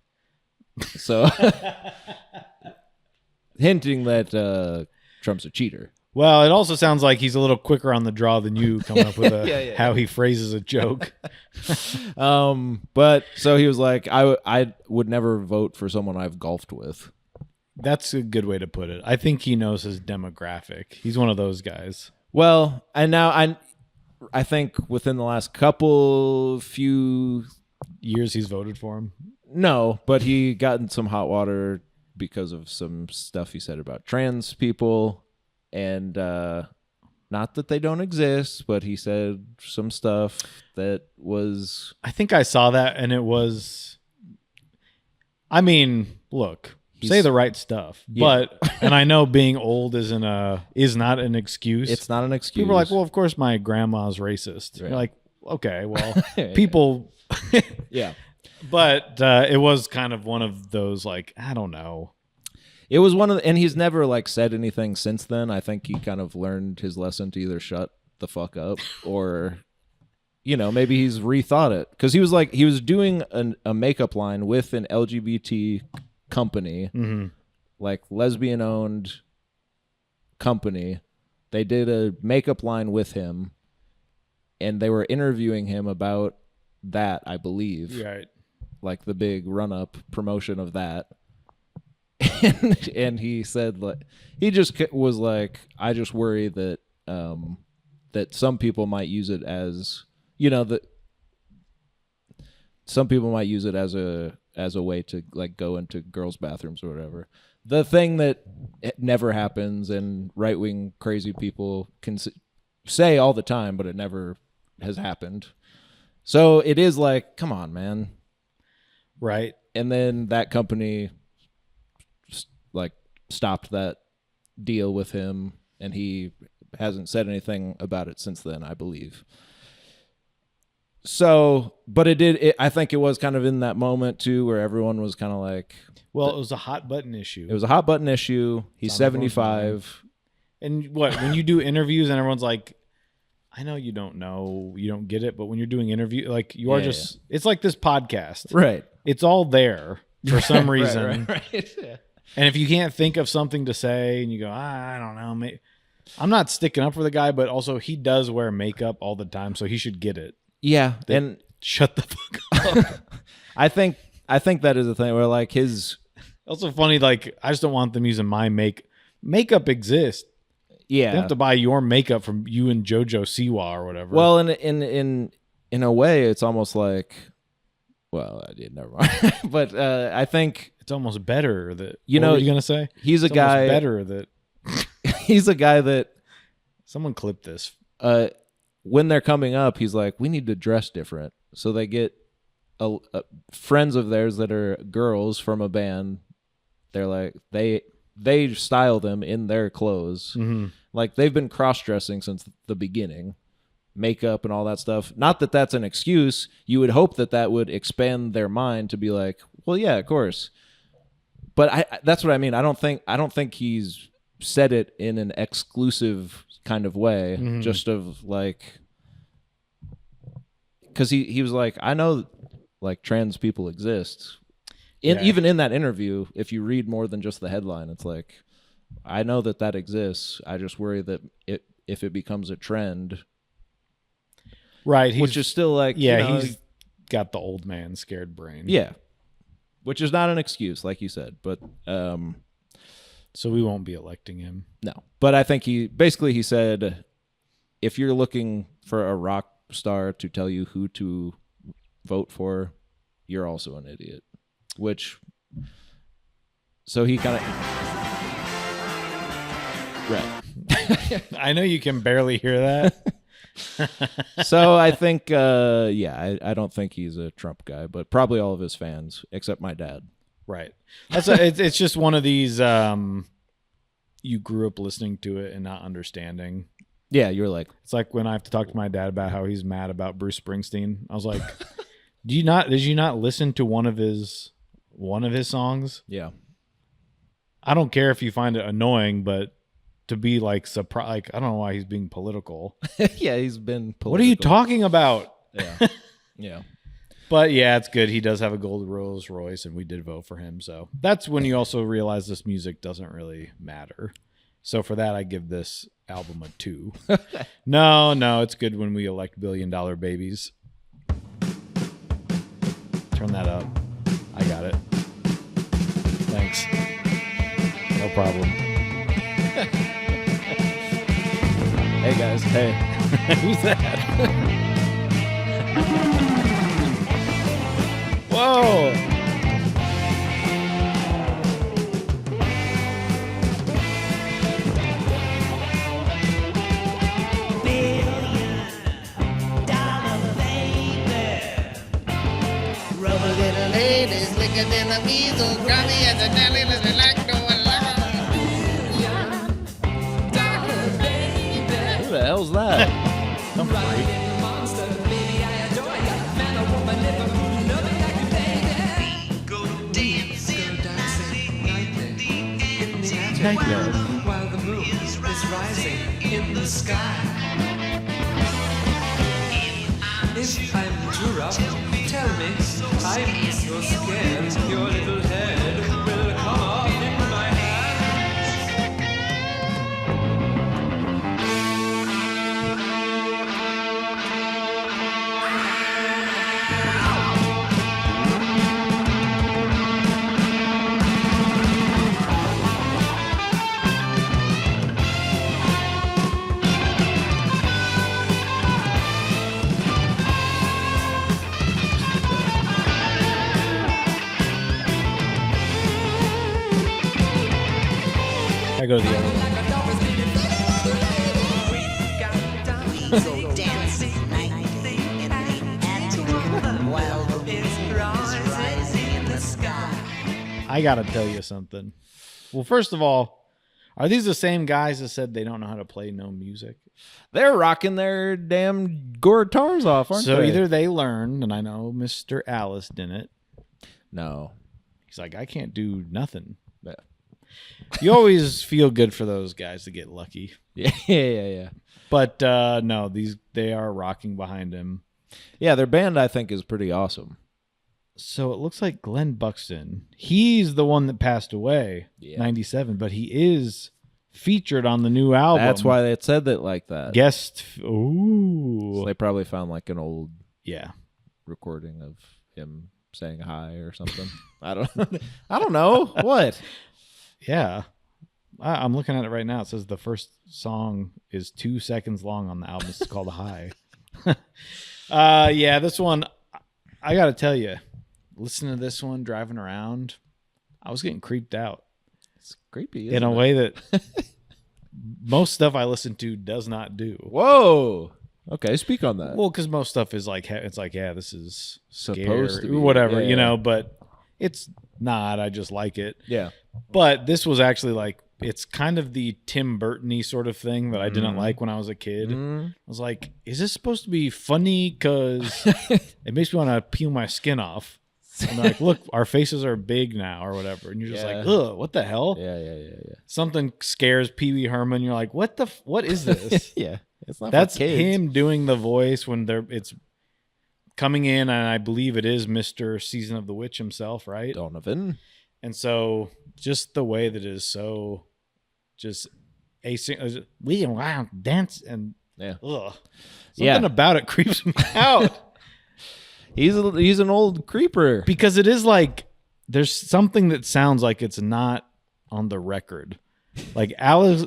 So hinting that Trump's a cheater. Well, it also sounds like he's a little quicker on the draw than you coming up with how he phrases a joke. But so he was like, I would never vote for someone I've golfed with. That's a good way to put it. I think he knows his demographic. He's one of those guys. Well, and now I think within the last few years he's voted for him. No, but he got in some hot water because of some stuff he said about trans people. And not that they don't exist, but he said some stuff that was... I think I saw that, and it was... I mean, look, say the right stuff. Yeah. But, and I know being old is not an excuse. It's not an excuse. People are like, well, of course my grandma's racist. Right. You're like, okay, well, people... Yeah. But it was kind of one of those, like, I don't know. It was one of and he's never like said anything since then. I think he kind of learned his lesson to either shut the fuck up or, maybe he's rethought it. Because he was doing a makeup line with an LGBT company, like lesbian owned company. They did a makeup line with him and they were interviewing him about that, I believe. Right. Like the big run up promotion of that. And he said, like, he just was like, I just worry that that some people might use it as, that some people might use it as a way to like go into girls' bathrooms or whatever. The thing that never happens, and right wing crazy people can say all the time, but it never has happened. So it is like, come on, man, right? And then that company like stopped that deal with him, and he hasn't said anything about it since then, I believe. So, but I think it was kind of in that moment too, where everyone was kind of like, well, it was a hot button issue. It was a hot button issue. He's 75. And when you do interviews and everyone's like, I know you don't know, you don't get it, but when you're doing interview, like you are it's like this podcast. Right. It's all there for some reason. Right. Yeah. And if you can't think of something to say and you go, I don't know, maybe, I'm not sticking up for the guy, but also he does wear makeup all the time, so he should get it. Yeah. And shut the fuck up. I think that is the thing where like his Also funny, like I just don't want them using my makeup exists. yeah. They have to buy your makeup from you and JoJo Siwa or whatever. Well, in a way, it's almost like, well, I did never mind. But I think it's almost better that you what know were you gonna say? he's a It's almost guy. better that He's a guy that someone clip this. when they're coming up, he's like, we need to dress different. So they get friends of theirs that are girls from a band. They're like they style them in their clothes. Mm-hmm. Like they've been cross-dressing since the beginning, makeup and all that stuff. Not that that's an excuse. You would hope that would expand their mind to be like, well, yeah, of course. But that's what I mean. I don't think he's said it in an exclusive kind of way, just of like, because he was like, I know like trans people exist. Even in that interview, if you read more than just the headline, it's like, I know that exists. I just worry that if it becomes a trend, Right, which is still like, he's got the old man scared brain. yeah, which is not an excuse, like you said, but So we won't be electing him. no. But I think he said, if you're looking for a rock star to tell you who to vote for, you're also an idiot. Which, so he kind of, right. I know you can barely hear that. So I think, I don't think he's a Trump guy, but probably all of his fans, except my dad. Right. It's just one of these you grew up listening to it and not understanding. Yeah, you're like, It's like when I have to talk to my dad about how he's mad about Bruce Springsteen. I was like, did you not listen to one of his songs? yeah. I don't care if you find it annoying, but to be like surprised, like, I don't know why he's being political. Yeah, he's been political. What are you talking about? Yeah. Yeah. But yeah, it's good. He does have a gold Rolls Royce, and we did vote for him. So that's when you also realize this music doesn't really matter. So for that, I give this album a 2. No, it's good when we elect $1 billion babies. Turn that up. I got it. Thanks. No problem. Hey guys. Hey. Who's that? Whoa. Rubber little ladies, liquor than a weasel, grimy as a jelly, little like no one Who the hell's that? While the moon is rising in the sky. If I'm too rough, tell me. I'm so scared your little head will come off in my I go to the other one. I gotta tell you something. Well, first of all, are these the same guys that said they don't know how to play no music? They're rocking their damn guitars off, aren't So they? either they learned, and I know Mr. Alice didn't. No. He's like, I can't do nothing. Yeah. You always feel good for those guys to get lucky. Yeah. But no, they are rocking behind him. Yeah, their band I think is pretty awesome. So it looks like Glenn Buxton. He's the one that passed away, Yeah. 97, but he is featured on the new album. That's why they said that like that. Guest. Ooh. So they probably found like an old Yeah. recording of him saying hi or something. I don't know. What? Yeah. I'm looking at it right now. It says the first song is 2 seconds long on the album. It's called High. Yeah, this one, I got to tell you, listen to this one driving around, I was getting creeped out. It's creepy, in a way that most stuff I listen to does not do. Whoa. Okay, speak on that. Well, because most stuff is like, it's like, yeah, this is Supposed to be, or whatever, yeah. you know, but it's not. I just like it. Yeah. But this was actually like, it's kind of the Tim Burton-y sort of thing that I didn't like when I was a kid. I was like, is this supposed to be funny? Because it makes me want to peel my skin off. And they're like, look, our faces are big now or whatever. And you're just like, ugh, what the hell? Yeah. Something scares Pee Wee Herman. You're like, what is this? Yeah. It's not That's for kids. him doing the voice when it's coming in, and I believe it is Mr. Season of the Witch himself, right? Donovan. And so just the way that it is so just we wow dance and something about it creeps me out. He's an old creeper. Because it is like there's something that sounds like it's not on the record. Like Alice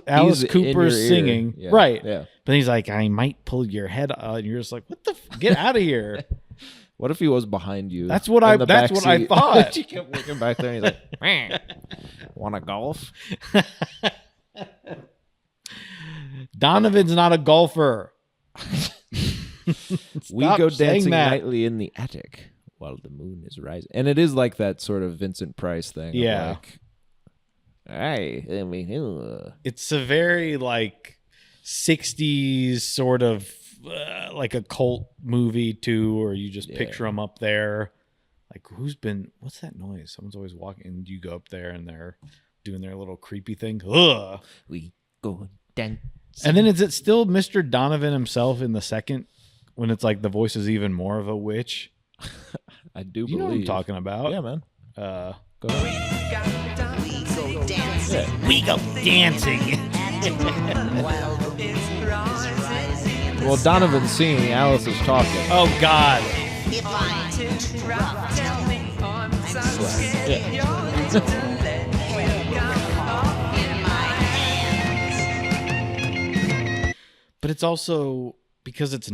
Cooper's singing. Yeah. Right. Yeah. But he's like, I might pull your head out, and you're just like, what the get out of here. What if he was behind you? That's what I thought. You kept looking back there and he's like, wanna golf? Donovan's not a golfer. We go dancing that. nightly in the attic while the moon is rising. And it is like that sort of Vincent Price thing. Yeah. It's a very like 60s sort of like a cult movie too, or you just picture them up there. Like what's that noise? Someone's always walking, and you go up there and they're doing their little creepy thing. Ugh. We go dancing. And then is it still Mr. Donovan himself in the second when it's like the voice is even more of a witch? I do You believe. know what I'm talking about? Yeah, man. Go ahead. We go dancing. Well, Donovan's singing, Alice is talking. Oh God. But it's also because it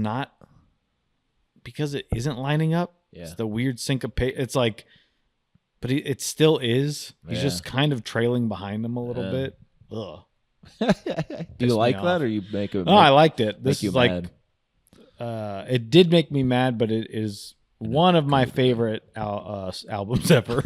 isn't lining up. Yeah. It's the weird syncopate. It's like, but it still is. He's just kind of trailing behind him a little bit. Ugh. Do you like me that, off. or you make it? No, I liked it. Make This you is like, mad? it did make me mad, but it is one of my favorite albums ever.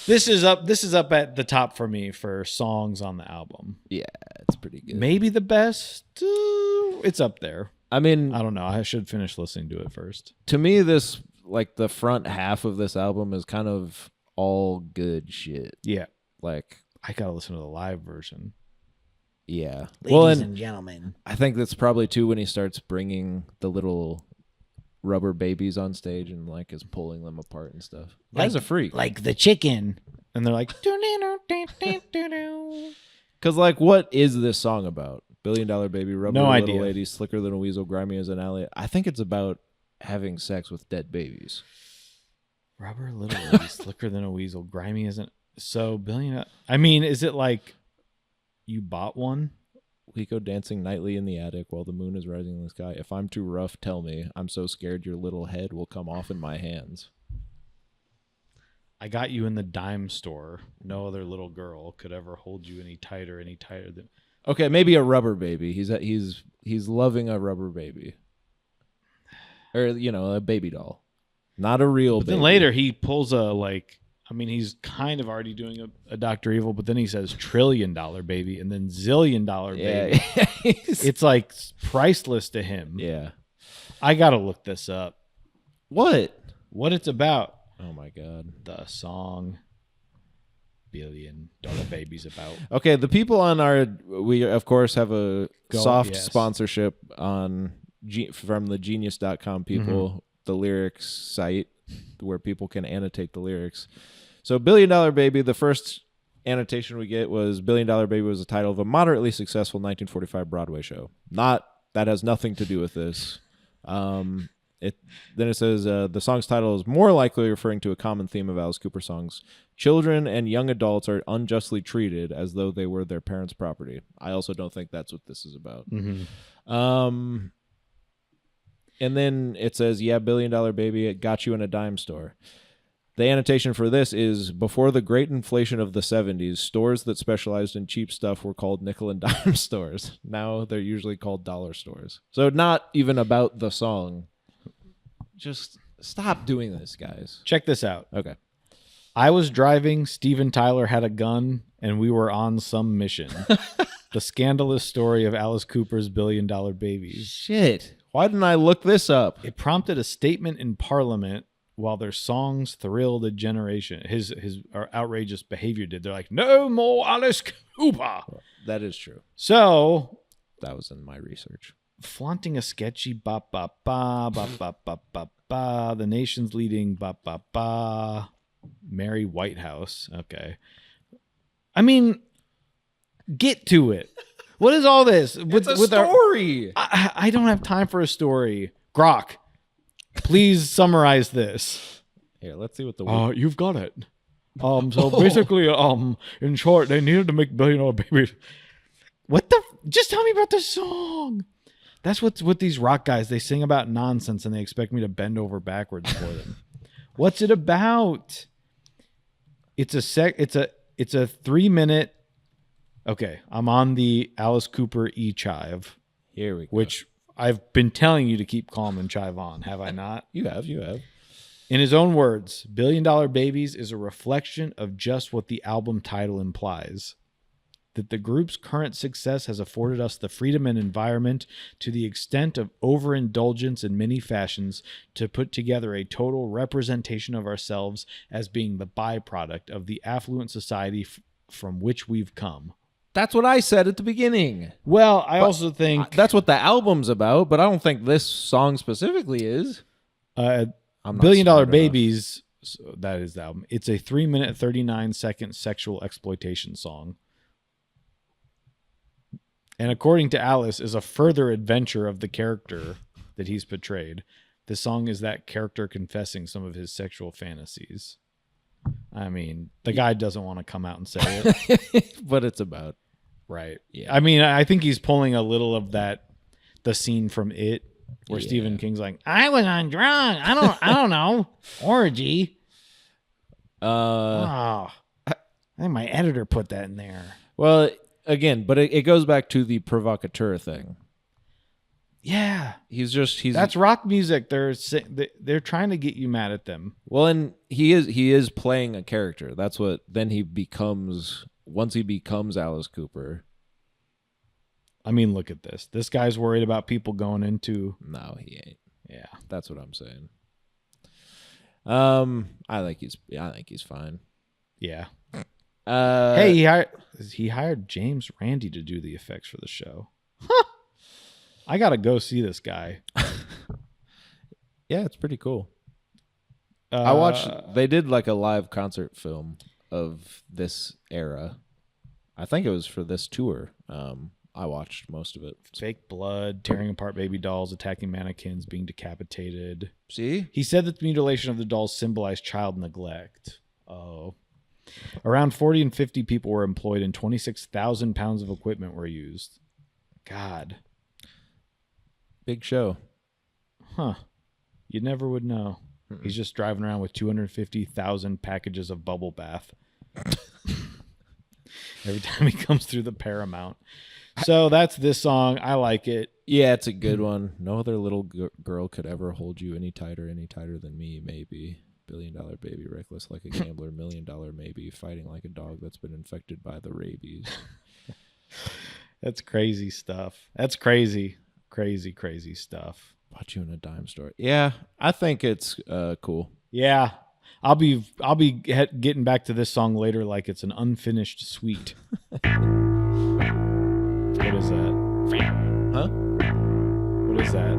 This is up at the top for me for songs on the album. Yeah, it's pretty good. Maybe the best. It's up there. I mean, I don't know. I should finish listening to it first. to me, this like the front half of this album is kind of all good shit. Yeah. Like, I gotta listen to the live version. yeah. Ladies and gentlemen. I think that's probably too when he starts bringing the little rubber babies on stage and like is pulling them apart and stuff. Guy's a freak. Like the chicken. And they're like, Because like, what is this song about? $1 Billion Baby, rubber No little idea. lady, slicker than a weasel, grimy as an alley. I think it's about having sex with dead babies. rubber little lady, slicker than a weasel, grimy isn't so billion. I mean, is it like you bought one? We go dancing nightly in the attic while the moon is rising in the sky. If I'm too rough, tell me. I'm so scared your little head will come off in my hands. I got you in the dime store. No other little girl could ever hold you any tighter than. Okay, maybe a rubber baby. He's loving a rubber baby, or a baby doll, not a real. But baby. then later he pulls he's kind of already doing a Dr. Evil, but then he says $1 trillion baby and then $1 zillion baby. Yeah, It's like priceless to him. yeah. I gotta look this up. What? What it's about. Oh my god. The song $1 billion baby's about. Okay, the people on we of course have a soft yes. sponsorship on from the genius.com people, the lyrics site where people can annotate the lyrics. So $1 Billion Baby, the first annotation we get was $1 Billion Baby was the title of a moderately successful 1945 Broadway show. That has nothing to do with this. Then it says the song's title is more likely referring to a common theme of Alice Cooper songs. Children and young adults are unjustly treated as though they were their parents' property. I also don't think that's what this is about. And then it says, yeah, $1 Billion Baby, it got you in a dime store. The annotation for this is, before the great inflation of the 70s, stores that specialized in cheap stuff were called nickel and dime stores. Now they're usually called dollar stores. So not even about the song. Just stop doing this, guys. Check this out. Okay. I was driving, Steven Tyler had a gun, and we were on some mission. The scandalous story of Alice Cooper's $1 Billion Babies. Shit. Why didn't I look this up? It prompted a statement in Parliament while their songs thrilled a generation. His outrageous behavior did. They're like, no more Alice Cooper. That is true. So That was in my research. flaunting a sketchy ba ba ba ba ba ba ba ba, the nation's leading ba ba ba, Mary Whitehouse. Okay, I mean, get to it. What is all this? It's a story. I don't have time for a story. Grok, please summarize this. Here, let's see what the You've got it. So basically, in short, they needed to make $1 Billion Babies. What the? Just tell me about the song. That's what's with these rock guys. They sing about nonsense and they expect me to bend over backwards for them. What's it about? It's a 3-minute. Okay, I'm on the Alice Cooper e-chive, Here we go. which I've been telling you to keep calm and chive on, have I not? You have. In his own words, $1 Billion Babies is a reflection of just what the album title implies. That the group's current success has afforded us the freedom and environment to the extent of overindulgence in many fashions to put together a total representation of ourselves as being the byproduct of the affluent society from which we've come. That's what I said at the beginning. Well, I also think That's what the album's about, but I don't think this song specifically is. $1 I'm not Billion smart enough. Babies, so that is the album. It's a 3-minute, 39-second sexual exploitation song. And according to Alice, is a further adventure of the character that he's portrayed. The song is that character confessing some of his sexual fantasies. I mean, the guy doesn't want to come out and say it. But it's about. Right. Yeah. I mean, I think he's pulling a little of that, the scene from It, where Yeah. Stephen King's like, I was on drugs. I don't know. Orgy. I think my editor put that in there. Well, again, but it goes back to the provocateur thing. Yeah. He's That's rock music. They're trying to get you mad at them. well, and he is playing a character. That's what then he becomes once he becomes Alice Cooper. I mean, look at this. This guy's worried about people going into. No, he ain't. Yeah. That's what I'm saying. I think he's fine. Yeah. Hey, He hired James Randi to do the effects for the show. Huh. I gotta go see this guy. yeah, it's pretty cool. I watched. They did like a live concert film of this era. I think it was for this tour. I watched most of it. Fake blood, tearing apart baby dolls, attacking mannequins, being decapitated. See, He said that the mutilation of the dolls symbolized child neglect. Oh. Around 40 and 50 people were employed and 26,000 pounds of equipment were used. God. big show. Huh. You never would know. He's just driving around with 250,000 packages of bubble bath. Every time he comes through the Paramount. So that's this song. I like it. Yeah, it's a good one. No other little girl could ever hold you any tighter than me, maybe. $1 Billion Baby, reckless like a gambler, $1 million maybe, fighting like a dog that's been infected by the rabies. That's crazy stuff. That's crazy. Crazy stuff. Bought you in a dime store. Yeah, I think it's cool. Yeah. I'll be getting back to this song later like it's an unfinished suite. What is that? Huh? What is that?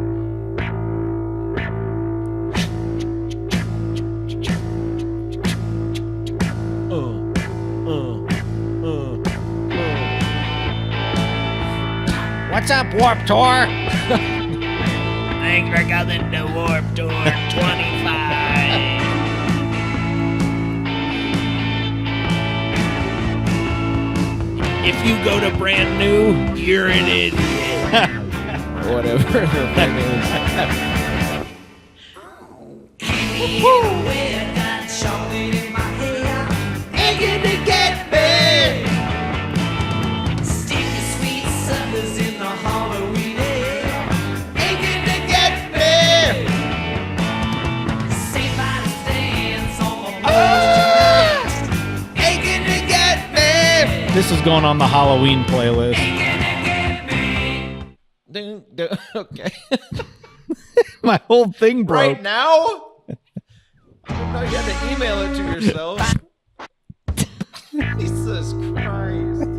What's up, Warp Tour? Thanks for coming to Warp Tour 25. If you go to brand new, you're an idiot. Whatever their thing is. This is going on the Halloween playlist. Okay. My whole thing broke. Right now? I didn't know you had to email it to yourself. Jesus Christ.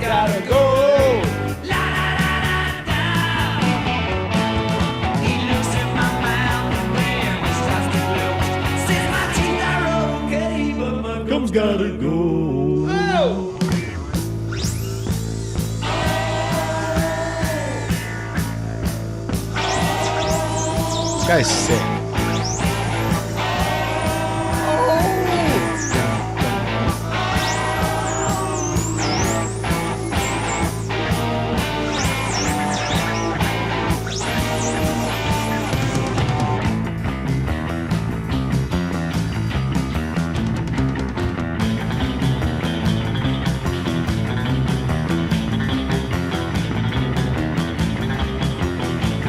Gotta go. Comes gotta go. Oh. This guy's sick.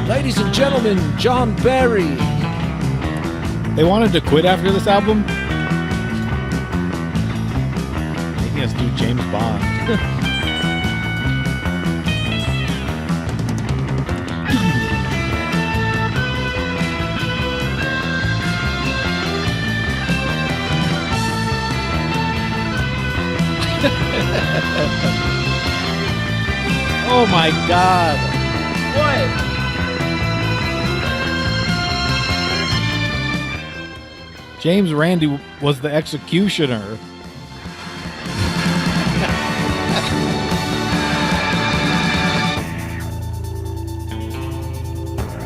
Ladies and gentlemen, John Barry. They wanted to quit after this album. Making us do James Bond. Oh my God. What? James Randi was the executioner.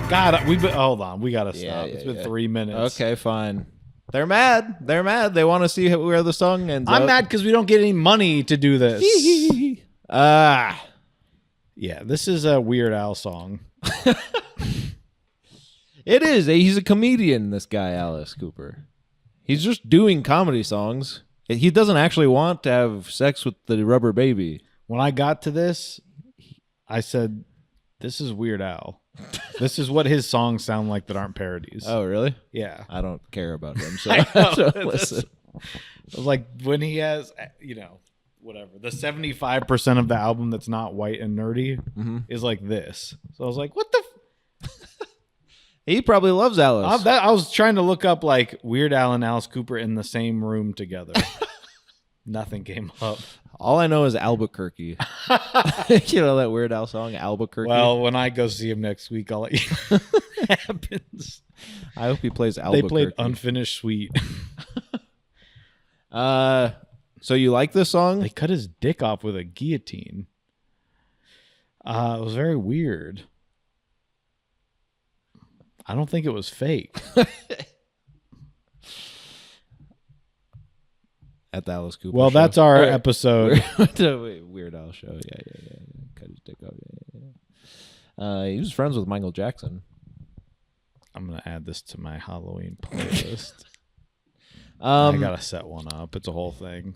God, hold on. We gotta stop. It's been 3 minutes. Okay, fine. They're mad. They're mad. They want to see where the song ends I'm up. mad because we don't get any money to do this. Yeah, this is a Weird Al song. It is. He's a comedian, this guy, Alice Cooper. He's just doing comedy songs. He doesn't actually want to have sex with the rubber baby. When I got to this, I said, this is Weird Al. This is what his songs sound like that aren't parodies. Oh, really? Yeah. I don't care about him, so I know. so listen. It was like when he has, whatever. The 75% of the album that's not white and nerdy is like this. So I was like, what the He probably loves Alice. I was trying to look up like Weird Al and Alice Cooper in the same room together. Nothing came up. All I know is Albuquerque. You know that Weird Al song, Albuquerque? Well, when I go see him next week, I'll let you know what happens. I hope he plays Albuquerque. They played Unfinished Sweet. So you like this song? They cut his dick off with a guillotine. It was very weird. I don't think it was fake. At the Alice Cooper Well, show. that's our episode. Weird Al show. Yeah. Cut his dick off. Yeah. He was friends with Michael Jackson. I'm going to add this to my Halloween playlist. I got to set one up. It's a whole thing.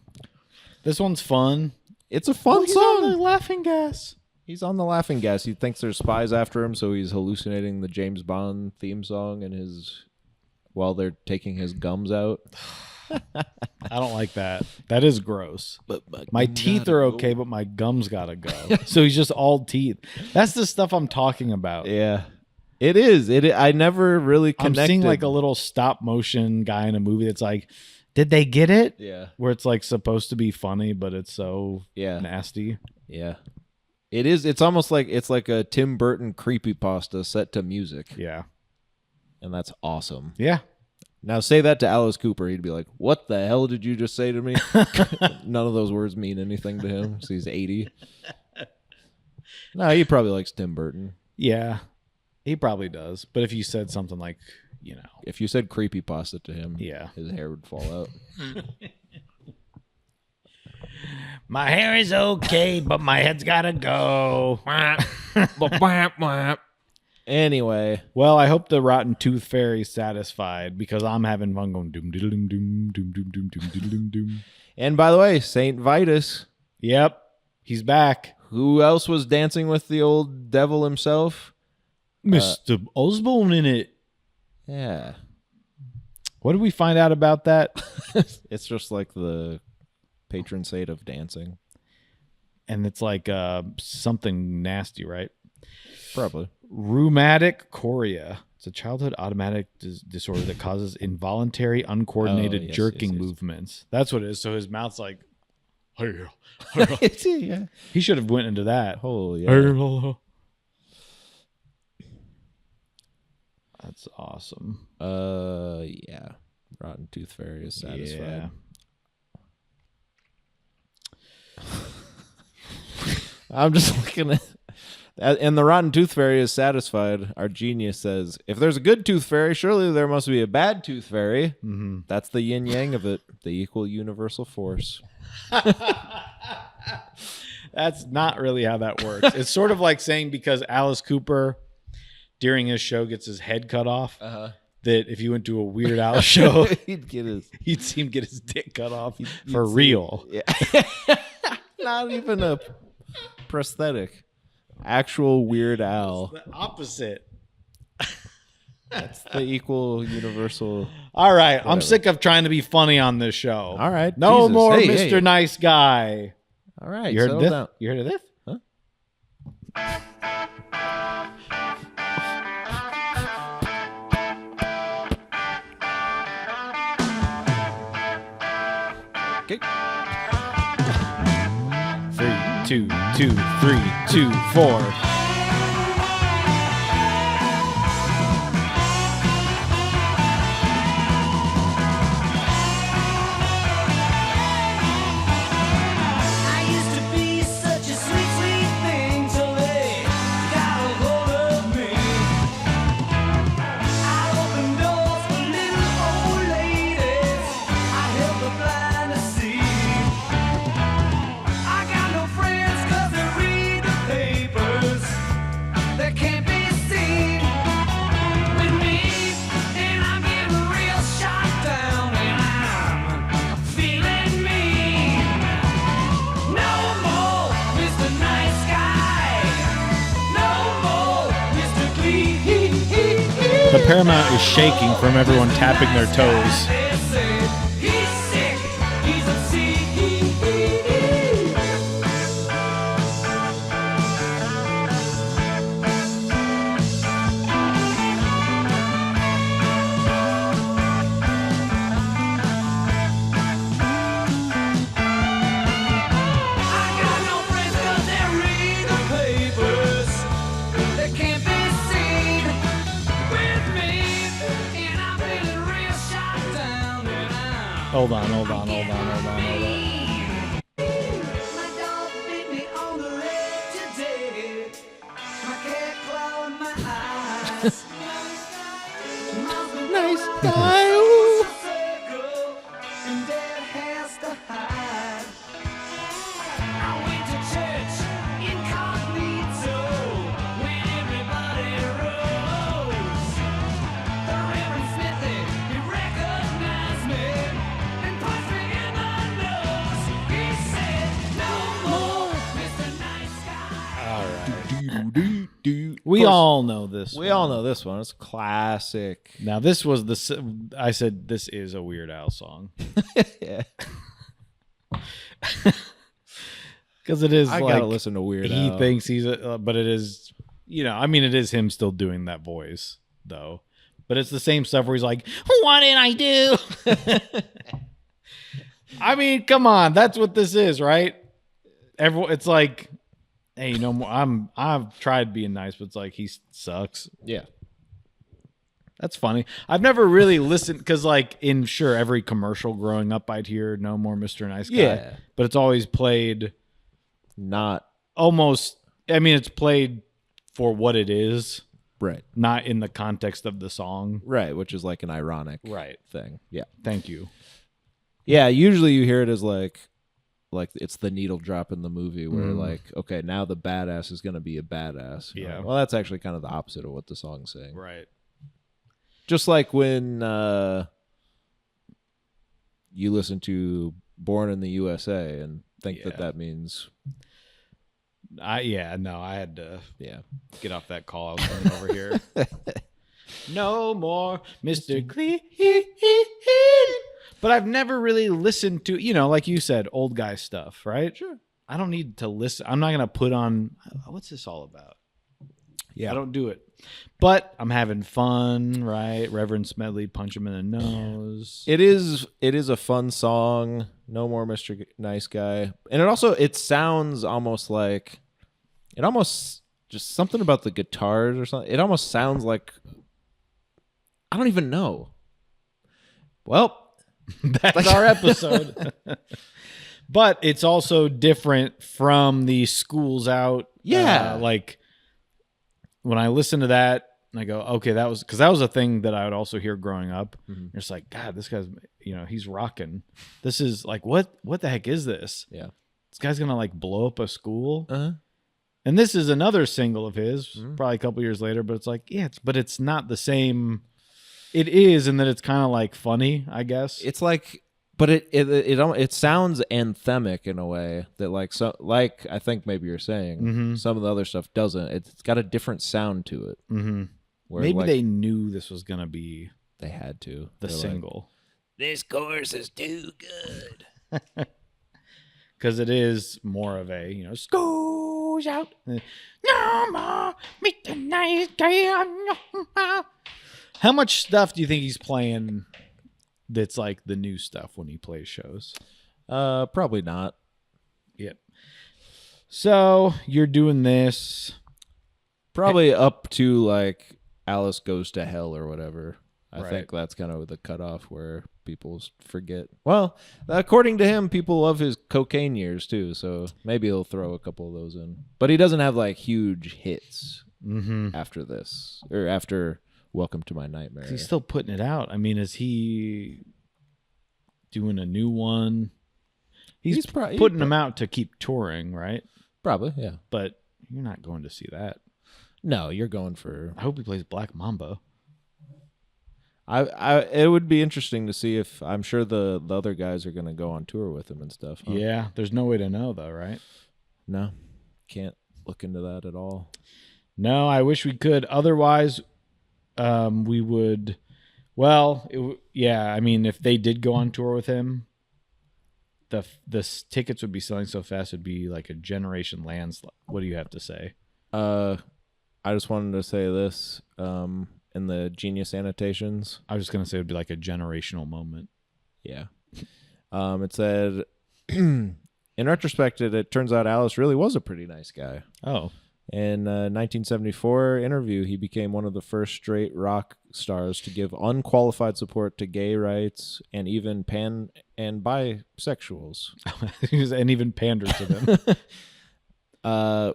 This one's fun. It's a fun He's song. on the laughing gas. He's on the laughing gas. He thinks there's spies after him, so he's hallucinating the James Bond theme song while they're taking his gums out. I don't like that. That is gross. But my teeth are okay, but my gums gotta go. So he's just all teeth. That's the stuff I'm talking about. Yeah, it is. I never really connected. I'm seeing like a little stop motion guy in a movie that's like, did they get it? Yeah. Where it's like supposed to be funny, but it's so nasty. Yeah. It is. It's almost like it's like a Tim Burton creepypasta set to music. Yeah. And that's awesome. Yeah. Now say that to Alice Cooper. He'd be like, what the hell did you just say to me? None of those words mean anything to him. So he's 80. No, he probably likes Tim Burton. Yeah, he probably does. But if you said something like, If you said creepypasta to him, Yeah. his hair would fall out. my hair is okay, but my head's gotta go. Anyway, Well, I hope the Rotten Tooth Fairy's satisfied because I'm having fun going doom diddle doom doom doom doom doom doom diddle doom. and by the way, Saint Vitus, Yep, he's back. who else was dancing with the old devil himself? Mr. Osborne in it. Yeah. What did we find out about that? It's just like the patron saint of dancing. And it's like something nasty, right? Probably. Rheumatic chorea. It's a childhood automatic disorder that causes involuntary, uncoordinated yes, jerking yes. movements. That's what it is. So his mouth's like, Yeah. he should have went into that. Oh, yeah. That's awesome. Yeah. Rotten Tooth Fairy is satisfied. I'm just looking at, and the Rotten Tooth Fairy is satisfied. Our genius says, if there's a good tooth fairy, surely there must be a bad tooth fairy. Mm-hmm. That's the yin yang of it, the equal universal force. That's not really how that works. It's sort of like saying because Alice Cooper during his show gets his head cut off, that if you went to a Weird Al show, you'd see him get his dick cut off for real. Yeah. Not even a prosthetic. Actual Weird Al. The opposite. That's the equal universal. All right. I'm Whatever. sick of trying to be funny on this show. All right. No Jesus. more Hey, Mr. hey. Nice Guy. All right. You heard settle of this? down. You heard of this? Okay. 3, 2, 2, 3, 2, 4. I used to be such a sweet, sweet thing till they got a hold of me. I opened doors for little old ladies. I helped the blind to see. I got no friends 'cause they read the papers. They can't be seen with me, and I'm getting real shot down, and I'm feeling mean. No more Mr. Nice Guy. No more Mr. Clean. The Paramount is shaking from everyone tapping their toes. They say he's sick. He's obscene. I got no friends 'cause they read the papers. They can't be seen with me, and I'm feeling real shot down, and I'm Hold on. My dog bit me on the leg today. My cat clawed my eyes. Nice guy. And Dad has to hide. I went to church incognito when everybody rose. The Reverend Smithy, he recognized me and punched me in the nose. He said, "No more, Mr. Nice Guy." We all know this. We all know this one. It's classic. Now, this was I said this is a Weird Al song. Yeah. Because it is I like, gotta listen to Weird he Al. thinks he's but it is, it is him still doing that voice, though. But it's the same stuff where he's like, what did I do? I mean, come on. That's what this is, right? It's like, hey, I've tried being nice, but it's like, he sucks. Yeah. That's funny. I've never really listened because, like, in every commercial growing up, I'd hear "No More Mr. Nice Guy." Yeah. But it's always played Not almost. I mean, it's played for what it is, right. not in the context of the song. Right, which is like an ironic Right. thing. Yeah. Thank you. Yeah, usually you hear it as like it's the needle drop in the movie where like, okay, now the badass is going to be a badass. Yeah. Well, that's actually kind of the opposite of what the song's saying. Right. Just like when you listen to Born in the USA and think that means... I had to Yeah. get off that call I was running over here. No more Mr. Clean. But I've never really listened to, like you said, old guy stuff, right? Sure. I don't need to listen. I'm not going to put on, what's this all about? Yeah. I don't do it. But I'm having fun, right? Reverend Smedley, punch him in the nose. It is a fun song. No More Mr. Nice Guy. And it sounds almost like, just something about the guitars or something. It almost sounds like, I don't even know. Well, That's our episode. But it's also different from the Schools Out. Yeah. Like when I listen to that and I go, okay, that was a thing that I would also hear growing up. Mm-hmm. You're just like, God, this guy's, he's rocking. This is like, what the heck is this? Yeah. This guy's going to like blow up a school. Uh-huh. And this is another single of his, probably a couple years later, but it's like, but it's not the same. It is, and then it's kind of like funny, I guess. It's like, but it sounds anthemic in a way that like I think maybe you're saying some of the other stuff doesn't. It's got a different sound to it. Mm-hmm. Where Maybe like, they knew this was gonna be they had to the They're single This chorus is too good. because it is more of a schools out. No more meet the nice guy. How much stuff do you think he's playing that's like the new stuff when he plays shows? probably not. Yep. So you're doing this. Probably up to like Alice Goes to Hell or whatever. I Right. think that's kind of the cutoff where people forget. Well, according to him, people love his cocaine years too, so maybe he'll throw a couple of those in. But he doesn't have like huge hits after this or after Welcome to My Nightmare. He's still putting it out. I mean, is he doing a new one? He's putting them out to keep touring, right? Probably, yeah. But you're not going to see that. No, you're going for. I hope he plays Black Mamba. It would be interesting to see if I'm sure the other guys are going to go on tour with him and stuff. Huh? Yeah, there's no way to know though, right? No, can't look into that at all. No, I wish we could. Otherwise, we would. Well, yeah. I mean, if they did go on tour with him, the tickets would be selling so fast. It'd be like a generation landslide. What do you have to say? I just wanted to say this. In the Genius annotations, I was just gonna say it'd be like a generational moment. yeah. It said, in retrospect, it turns out Alice really was a pretty nice guy. Oh, In 1974 interview, he became one of the first straight rock stars to give unqualified support to gay rights and even pan and bisexuals. and even pandered to them.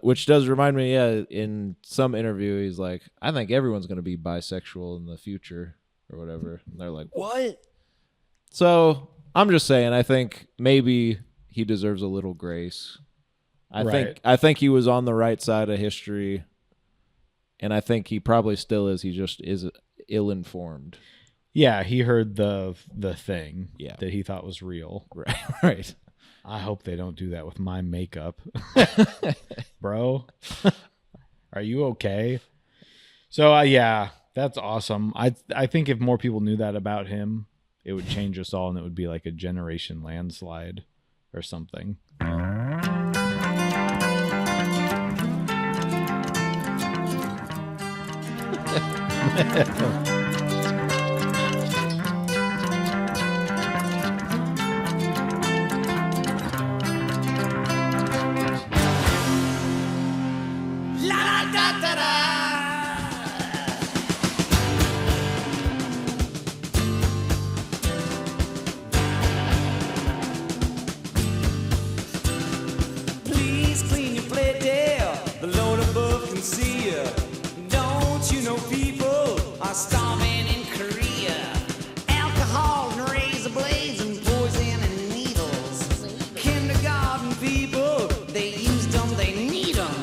Which does remind me, in some interview, he's like, I think everyone's going to be bisexual in the future or whatever. And they're like, what? So I'm just saying, I think maybe he deserves a little grace. I think he was on the right side of history, and I think he probably still is. He just is ill-informed. Yeah, he heard the thing Yeah. that he thought was real. Right. I hope they don't do that with my makeup. Bro, are you okay? So, yeah, that's awesome. I think if more people knew that about him, it would change us all, and it would be like a generation landslide or something. are starving in Korea. Alcohol and razor blades and poison and needles. Kindergarten people, they use them, they need them.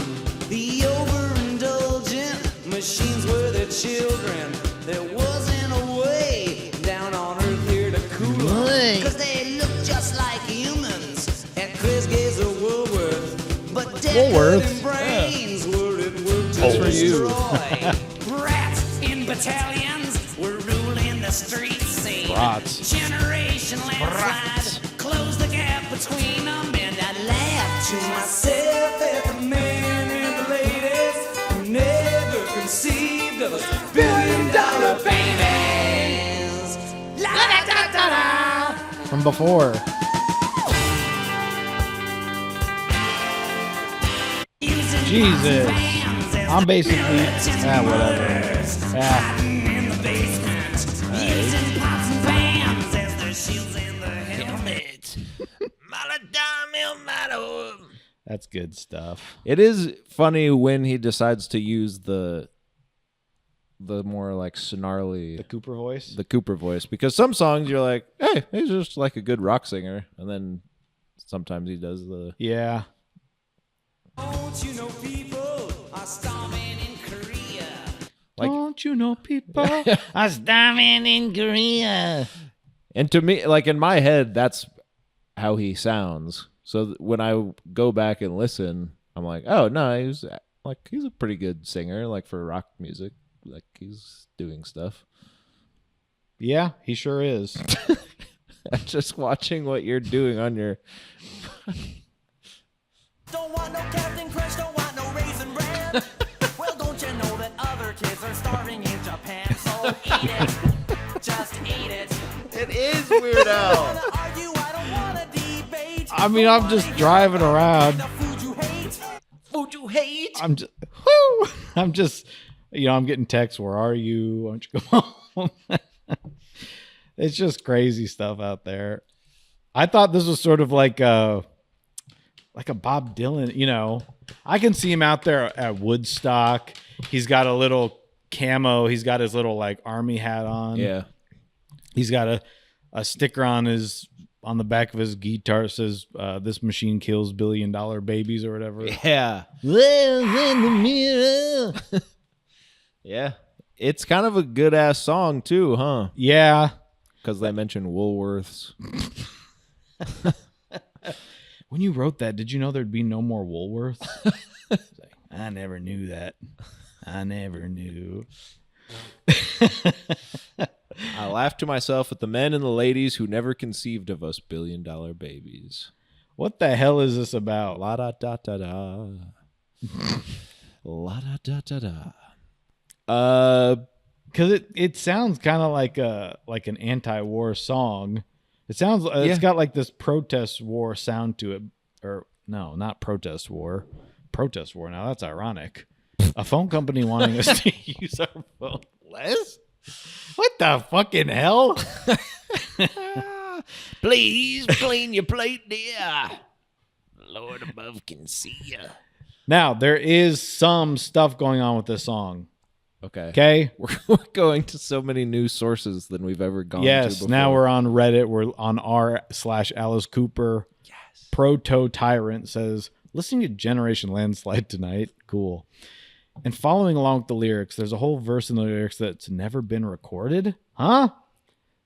The overindulgent machines were their children. There wasn't a way down on earth here to cool them. Cause they look just like humans at Chris Gaze or Woolworth. But dead and brains were at work to destroy. Rats in battalions were ruling the streets scene. Rats. Generation landslide closed the gap between them. And I laughed to myself at the men and the ladies who never conceived of us $1 billion babies. La da da da da. From before. Jesus. I'm basically whatever. Yeah. In the basement, using pots and pans as their shields and their helmets. That's good stuff. It is funny when he decides to use the more like snarly The Cooper voice. the Cooper voice, because some songs you're like, hey, he's just like a good rock singer, and then sometimes he does the Yeah. Don't you know people are starving in Korea? like. Don't you know people? I'm starving in Korea. And to me, like in my head, that's how he sounds. So when I go back and listen, I'm like, oh no, he's a pretty good singer, like for rock music, like he's doing stuff. Yeah, he sure is. I'm just watching what you're doing on your. Don't want no Captain Crunch, don't want no Raisin Bran. Well, don't you know that other kids are starving in Japan? So eat it, just eat it. It is Weird Al. Wanna argue, I don't wanna debate. I mean, I'm just driving around. The food you hate. Food you hate. I'm just, I'm getting texts. Where are you? Why don't you come home? It's just crazy stuff out there. I thought this was sort of like a Bob Dylan, I can see him out there at Woodstock. He's got a little camo. He's got his little like army hat on. Yeah. He's got a sticker on the back of his guitar that says, this machine kills $1 billion babies or whatever. Yeah. Well, in the mirror. Yeah. It's kind of a good ass song too, huh? Yeah. Because they mention Woolworths. When you wrote that, did you know there'd be no more Woolworths? I never knew that. I never knew. I laugh to myself at the men and the ladies who never conceived of us $1 billion babies. What the hell is this about? La da da da da. La da da da da. Because it sounds kind of like an anti-war song. It sounds Yeah. It's got like this protest war sound to it, or no, not protest war. Protest war. Now that's ironic. A phone company wanting us to use our phone less. What the fucking hell? Please clean your plate, dear. Lord above can see ya. Now there is some stuff going on with this song. Okay. Okay. We're going to so many new sources than we've ever gone to Yes. before. Now we're on Reddit. We're on r/Alice Cooper. Yes. Proto Tyrant says, listening to Generation Landslide tonight. Cool. And following along with the lyrics, there's a whole verse in the lyrics that's never been recorded. Huh?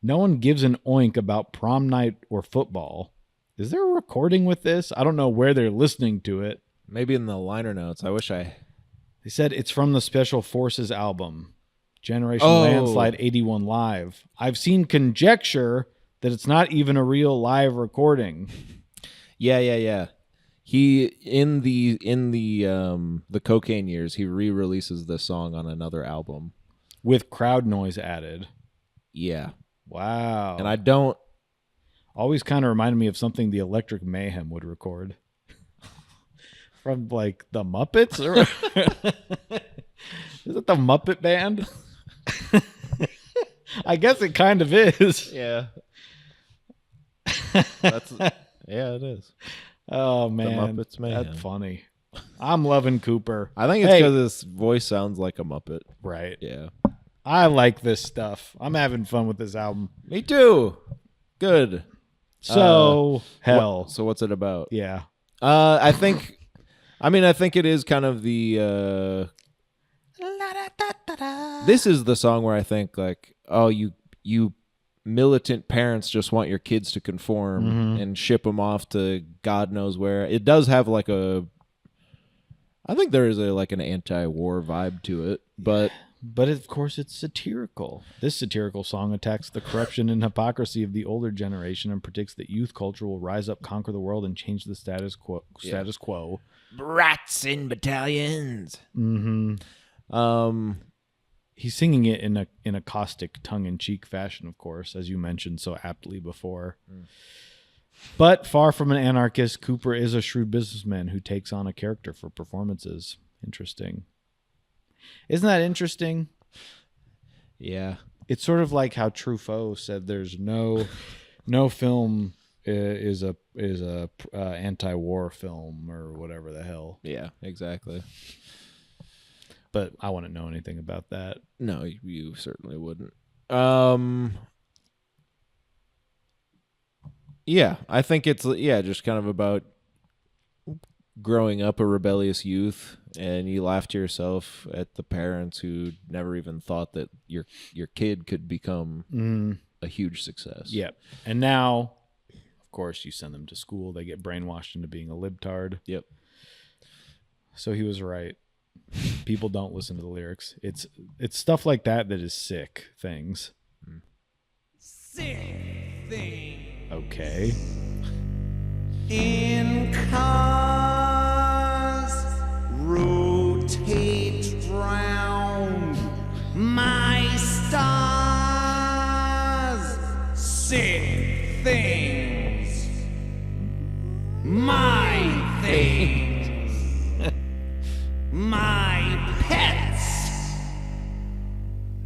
No one gives an oink about prom night or football. Is there a recording with this? I don't know where they're listening to it. Maybe in the liner notes. I wish I. They said it's from the Special Forces album, Generation Oh. Landslide 81 Live. I've seen conjecture that it's not even a real live recording. Yeah. He in the cocaine years, he re-releases this song on another album. With crowd noise added. Yeah. Wow. And I don't. Always kind of reminded me of something the Electric Mayhem would record. From like the Muppets? Or is it the Muppet Band? I guess it kind of is. Yeah. Yeah, it is. Oh man, Muppets Mayhem. that's funny. I'm loving Cooper. I think it's Hey. because his voice sounds like a Muppet. Right. Yeah. I like this stuff. I'm having fun with this album. Me too. Good. So hell. So what's it about? Yeah. I think it is kind of the. This is the song where I think like, oh, you militant parents just want your kids to conform and ship them off to God knows where. It does have like I think there is an anti-war vibe to it, but of course it's satirical. This satirical song attacks the corruption and hypocrisy of the older generation and predicts that youth culture will rise up, conquer the world, and change the status quo. Rats in battalions. He's singing it in a caustic, tongue-in-cheek fashion, of course, as you mentioned so aptly before. But far from an anarchist, Cooper is a shrewd businessman who takes on a character for performances. Interesting. Isn't that interesting? Yeah. It's sort of like how Truffaut said there's no film is a anti-war film or whatever the hell. Yeah, exactly. But I wouldn't know anything about that. No, you certainly wouldn't. Yeah, I think it's just kind of about growing up a rebellious youth, and you laugh to yourself at the parents who never even thought that your kid could become a huge success. Yep. And now, of course, you send them to school. They get brainwashed into being a libtard. Yep. So he was right. People don't listen to the lyrics. It's stuff like that is sick things. Sick thing. Okay. In cars rotate round my stars. Sick things. My things. My pets.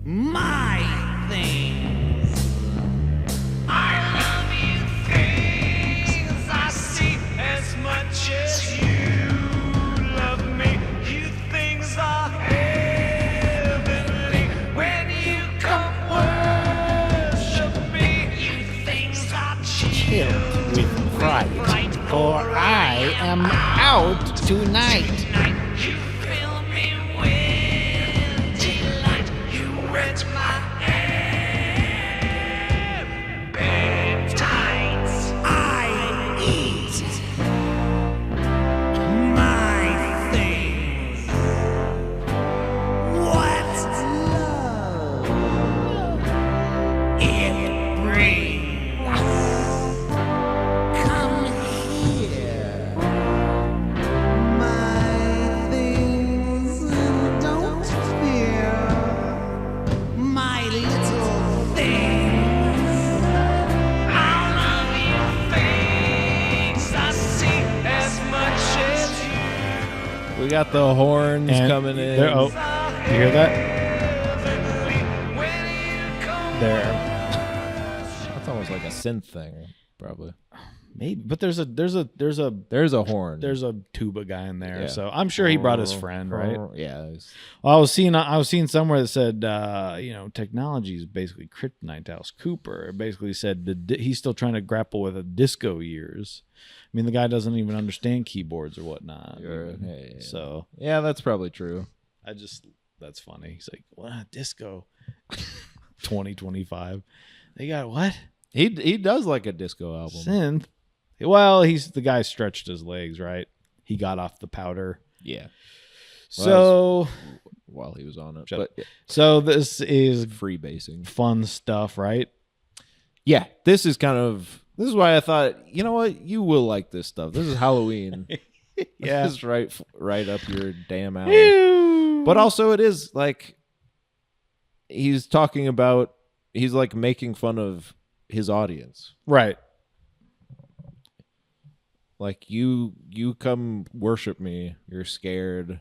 My things. I love you things I see as much as you love me. You things are heavenly when you come worship me. You things are chilled With pride, for I am out tonight. You fill me with delight. You rent my hair. Bedtimes I eat my things. What love it brings. Come here. My things, don't fear. My little things. I'll love you things I see as much as you. We got the horns And coming in. there- oh, you hear that? When you come There. That's almost like a synth thing, probably. Maybe, but there's a There's a horn. there's a tuba guy in there, Yeah. so I'm sure he brought his friend, right? Yeah. It's- Well, I was seeing somewhere that said, technology is basically kryptonite to Alice Cooper. It basically said he's still trying to grapple with a disco years. I mean, the guy doesn't even understand keyboards or whatnot. Yeah. So Yeah, that's probably true. that's funny. He's like, what, disco? 2025. They got what? He does like a disco album. Synth. Well, the guy stretched his legs, right? He got off the powder. Yeah. So While he was on it. Shut But up. So this is freebasing. fun stuff, right? Yeah. This is why I thought, you know what? You will like this stuff. This is Halloween. Yeah. This is right up your damn alley. But also it is like he's like making fun of his audience. Right. Like you come worship me, you're scared,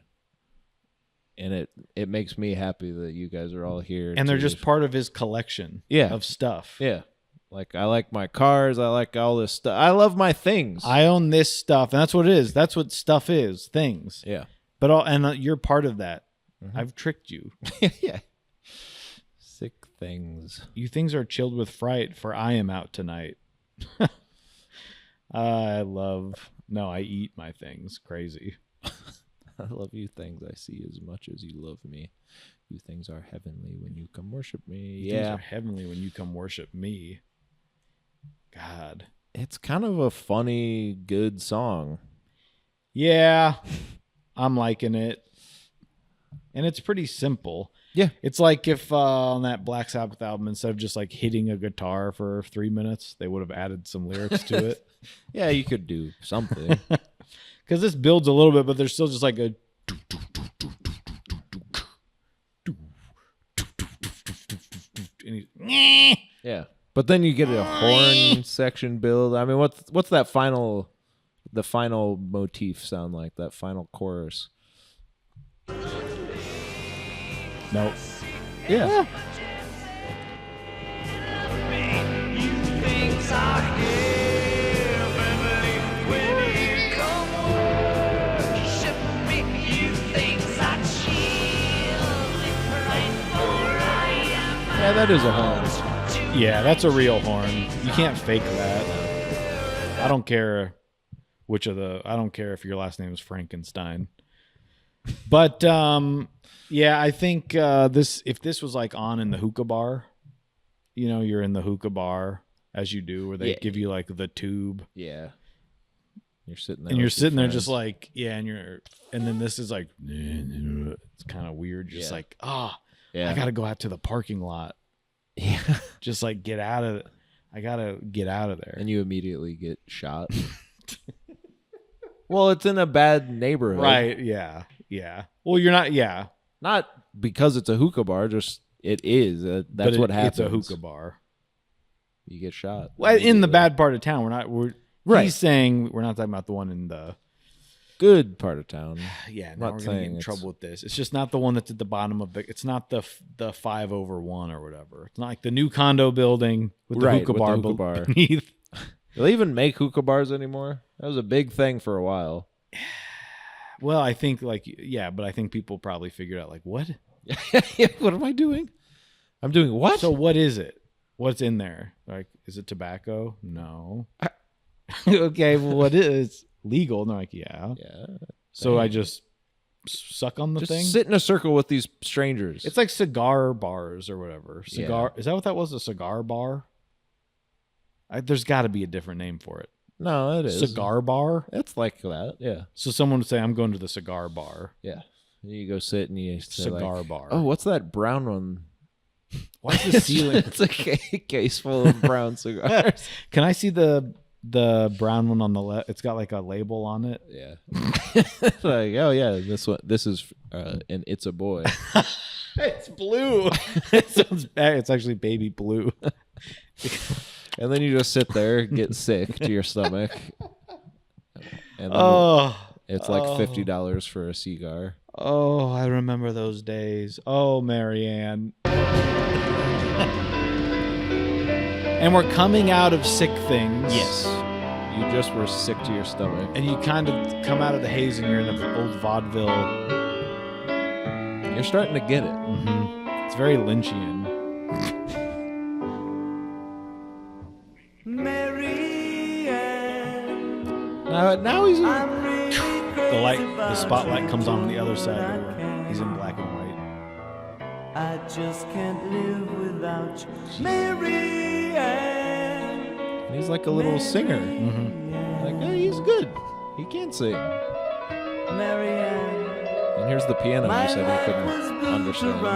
and it makes me happy that you guys are all here. And they're to- just part of his collection Yeah. of stuff. yeah. Like I like my cars, I like all this stuff. I love my things. I own this stuff, and that's what it is. That's what stuff is, things. yeah. But you're part of that. I've tricked you. Yeah. Sick things. You things are chilled with fright, for I am out tonight. I eat my things. Crazy. I love you things I see as much as you love me. You things are heavenly when you come worship me. You things are heavenly when you come worship me. God. It's kind of a funny, good song. Yeah. I'm liking it. And it's pretty simple. Yeah. It's like if on that Black Sabbath album, instead of just like hitting a guitar for 3 minutes, they would have added some lyrics to it. Yeah, you could do something. Because this builds a little bit, but there's still just like a. Yeah. But then you get a horn section build. I mean, what's the final motif sound like? That final chorus. Nope. Yeah. Yeah, that is a horn. Yeah, that's a real horn. You can't fake that. I don't care I don't care if your last name is Frankenstein. But yeah, I think if this was like on in the hookah bar, you know, you're in the hookah bar as you do, where they give you like the tube. Yeah. You're sitting there. And you're sitting there just like, and then this is like, it's kind of weird. Just like, I got to go out to the parking lot. Yeah. Just like get out of it. I got to get out of there. And you immediately get shot. Well, it's in a bad neighborhood. Right. Yeah. Yeah. Well, you're not. Yeah. Not because it's a hookah bar, just it is. That's what happens. It's a hookah bar. You get shot. Well, in the bad part of town. Right. He's saying we're not talking about the one in the good part of town. Yeah, now we're gonna get in trouble with this. It's just not the one that's at the bottom of it's not the 5/1 or whatever. It's not like the new condo building with the hookah bar beneath. Do they even make hookah bars anymore? That was a big thing for a while. Well, I think but I think people probably figured out like what? What am I doing? I'm doing what? So what is it? What's in there? Like, is it tobacco? No. Okay, well, what is legal? And they're like, yeah. So I just suck on the thing. Sit in a circle with these strangers. It's like cigar bars or whatever. Is that what that was? A cigar bar? There's got to be a different name for it. No, it is cigar bar. It's like that. Yeah. So someone would say, "I'm going to the cigar bar." Yeah. And you go sit and you say cigar bar. Oh, what's that brown one? Why's the ceiling? It's a case full of brown cigars. Can I see the brown one on the left? It's got like a label on it. Yeah. Like, oh yeah, this one. This is and it's a boy. It's blue. It sounds bad. It's actually baby blue. And then you just sit there, get sick to your stomach. And then it's like $50 for a cigar. Oh, I remember those days. Oh, Marianne. And we're coming out of sick things. Yes. You just were sick to your stomach. And you kind of come out of the haze and you're in the old vaudeville. You're starting to get it. Mm-hmm. It's very Lynchian. Now he's the spotlight comes on the other side. He's in black and white. I just can't live without you, Mary Ann. He's like a little singer. Mm-hmm. Like, oh, he's good. He can sing. Mary Ann. And here's the piano you said he couldn't understand.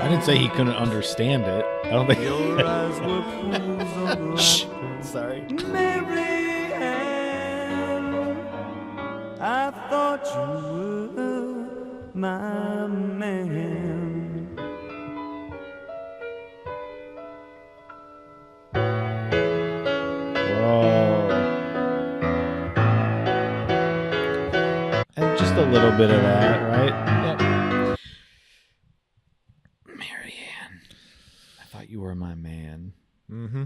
I didn't say he couldn't understand it. I don't think. Your eyes were pools of Shh. laughter. Sorry. Mary Ann, I thought you were my man. Whoa. And just a little bit of that, right? Yep. Marianne, I thought you were my man. Mm-hmm.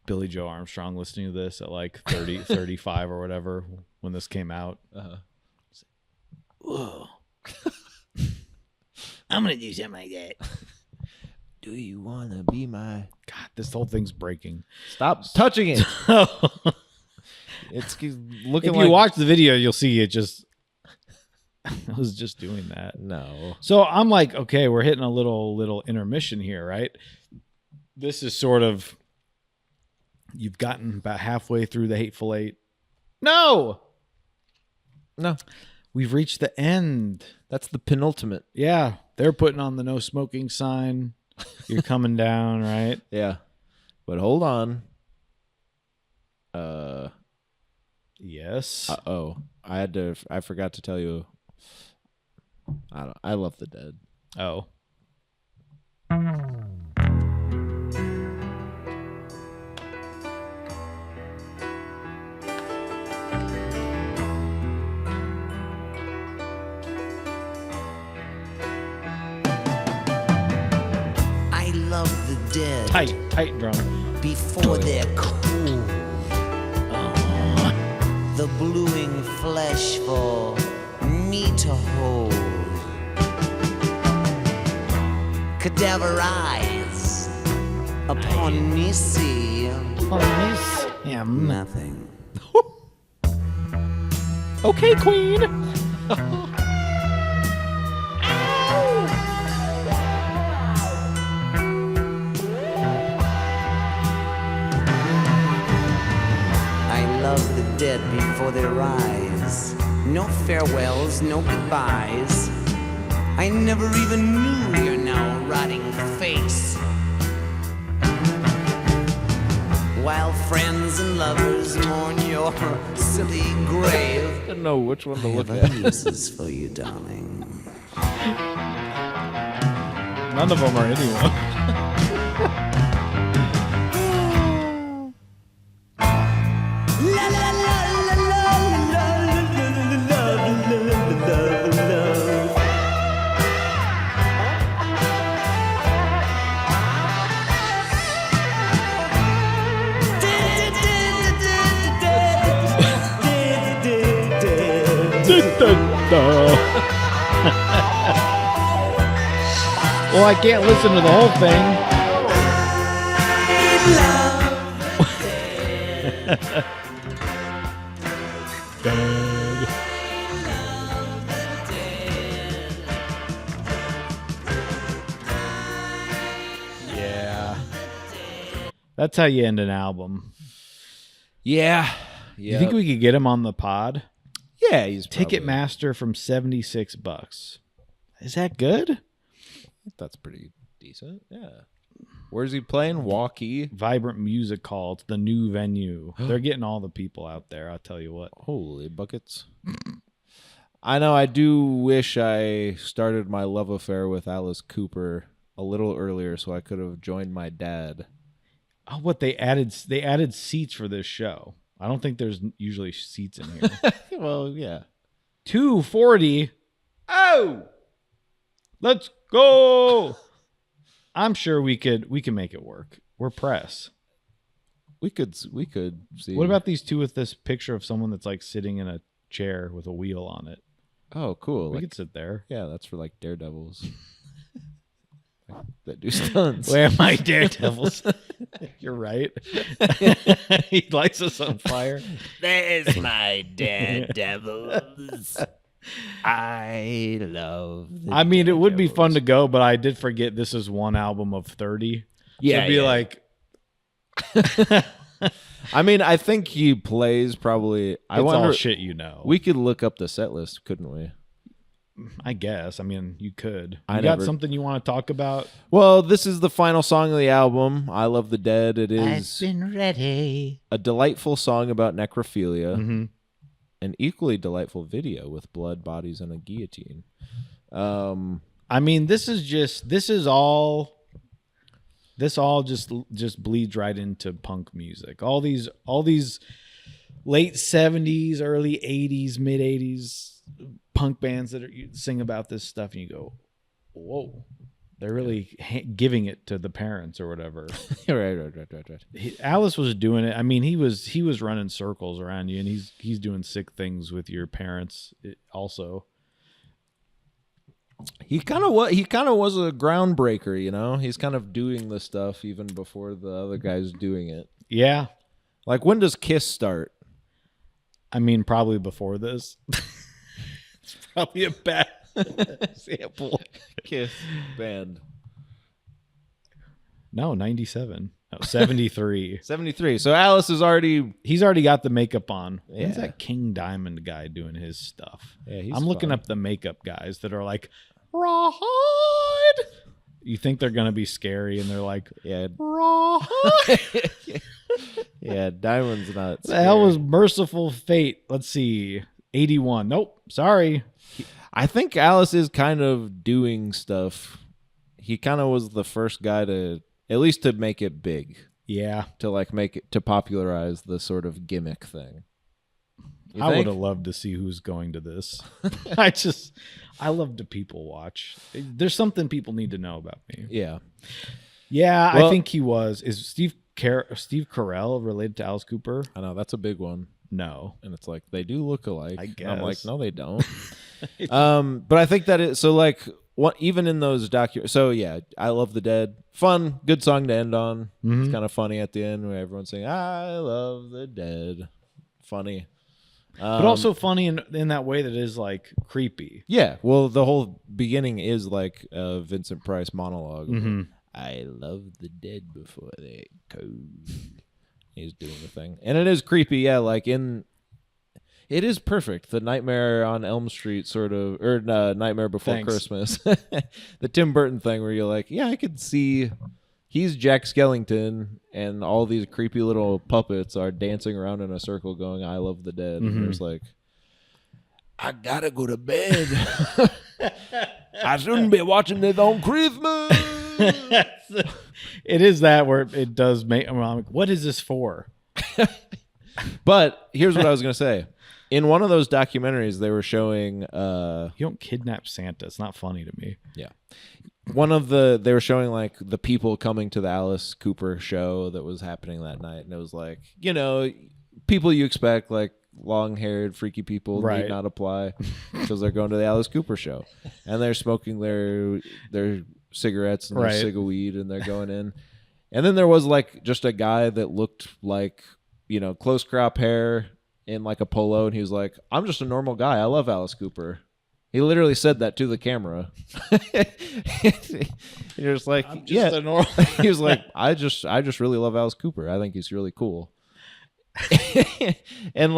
Billy Joe Armstrong listening to this at like 30, 35 or whatever when this came out. Uh-huh. Whoa. I'm gonna do something like that. Do you want to be my... God, this whole thing's breaking. Stop touching it. It's looking If like... you watch the video, you'll see it just... I was just doing that. No. So I'm like, okay, we're hitting a little intermission here, right? This is sort of... You've gotten about halfway through the Hateful Eight. No! We've reached the end. That's the penultimate. Yeah, they're putting on the no smoking sign. You're coming down, right? Yeah. But hold on. Yes. I forgot to tell you. I love the dead. Oh. I love the dead Tight drum. before they're cool. The bluing flesh for me to hold. Cadaver eyes upon me see nothing. Okay, Queen. I love the dead before they rise. No farewells, no goodbyes. I never even knew your now rotting face. While friends and lovers mourn your silly grave, I don't know which one to look I at. have uses for you, darling. None of them are anyone. Well, I can't listen to the whole thing. Yeah. That's how you end an album. Yeah. You think we could get him on the pod? Yeah, he's probably... Ticketmaster from $76. Is that good? That's pretty decent. Yeah. Where's he playing? Walkie. Vibrant Music Hall. It's the new venue. They're getting all the people out there. I'll tell you what. Holy buckets. I know. I do wish I started my love affair with Alice Cooper a little earlier so I could have joined my dad. Oh, what they added seats for this show. I don't think there's usually seats in here. Well, yeah. $240. Oh, let's go. I'm sure we can make it work. We're press. We could see. What about these two with this picture of someone that's like sitting in a chair with a wheel on it? Oh, cool. We could sit there. Yeah, that's for like daredevils. That do stunts. Where are my daredevils? You're right. He lights us on fire. There's my daredevils. I love. I mean, it would be fun to go, but I did forget this is one album of 30. Yeah, So it'd be like, I mean, I think he plays probably. I it's wonder. all shit you know. We could look up the set list, couldn't we? I guess. I mean, you could. I You got never- something you want to talk about? Well, this is the final song of the album. I Love the Dead. It I've is been ready. a delightful song about necrophilia. Mm-hmm. An equally delightful video with blood, bodies, and a guillotine. I mean, this all just bleeds right into punk music. All these late 70s, early 80s, mid 80s punk bands that sing about this stuff, and you go, whoa, they're really giving it to the parents or whatever. right. Alice was doing it. I mean, he was running circles around you, and he's doing sick things with your parents also. He kind of was a groundbreaker, you know. He's kind of doing the stuff even before the other guys doing it. Yeah. Like, when does Kiss start? I mean, probably before this. It's probably a bad sample. Kiss band. No, 97. No, 73. 73. So Alice is already... He's already got the makeup on. Yeah. Who's that King Diamond guy doing his stuff? Yeah, he's I'm looking fun. up the makeup guys that are like, Rawhide. You think they're going to be scary, and they're like, Yeah. Rawhide. Yeah, Diamond's not The hell scary. was Merciful Fate? Let's see. 81. Nope. Sorry. I think Alice is kind of doing stuff. He kind of was the first guy to, at least to make it big, Yeah. to like make it, to popularize the sort of gimmick thing. You I would think? have loved to see who's going to this. I love to people watch. There's something people need to know about me. Yeah. Yeah, Well- I think he was. Is Steve Carell related to Alice Cooper? I know, that's a big one. No. And it's like, they do look alike. I And I'm like, guess. no, they don't. But I think that it, so like, what, even in those so yeah, I Love the Dead. Fun, good song to end on. It's kind of funny at the end where everyone's saying, I love the dead. Funny. But also funny in that way that is like creepy. Yeah, well, the whole beginning is like a Vincent Price monologue. Mhm. I love the dead before they go. He's doing the thing, and it is creepy. Yeah, like it is perfect. The Nightmare on Elm Street sort of, or Nightmare Before Thanks. Christmas, the Tim Burton thing, where you're like, yeah, I could see. He's Jack Skellington, and all these creepy little puppets are dancing around in a circle going, I love the dead. And there's like, I gotta go to bed. I shouldn't be watching this on Christmas. It is that where it does make. I'm like, what is this for? But here's what I was going to say. In one of those documentaries, they were showing... You don't kidnap Santa. It's not funny to me. Yeah. They were showing like the people coming to the Alice Cooper show that was happening that night. And it was like, you know, people you expect, like long-haired, freaky people Right. need not apply because they're going to the Alice Cooper show. And they're smoking their cigarettes and their Right. cig weed, and they're going in. And then there was like just a guy that looked like, you know, close crop hair in like a polo. And he was like, I'm just a normal guy. I love Alice Cooper. He literally said that to the camera. You're just like, yeah. a normal. He was like, I just really love Alice Cooper. I think he's really cool. and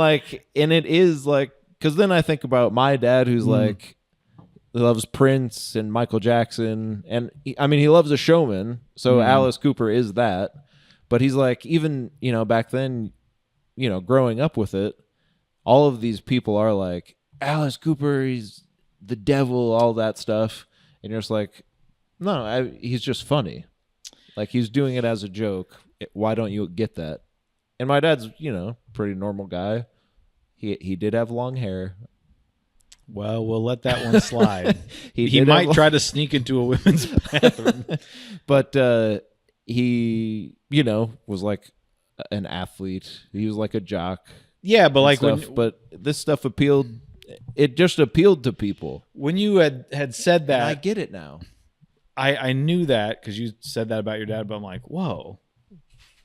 it is like, because then I think about my dad, who's like, loves Prince and Michael Jackson, and he loves a showman. So Alice Cooper is that. But he's like, even, you know, back then, you know, growing up with it, all of these people are like, Alice Cooper, he's the devil, all that stuff. And you're just like, no, he's just funny. Like, he's doing it as a joke. Why don't you get that? And my dad's, you know, pretty normal guy. He did have long hair. Well, we'll let that one slide. He He did might have try to sneak into a women's bathroom. But he, you know, was like an athlete. He was like a jock. Yeah, but like Stuff. But this stuff appealed. It just appealed to people. when you had said And I that, get it now. I knew that because you said that about your dad, but I'm like, whoa.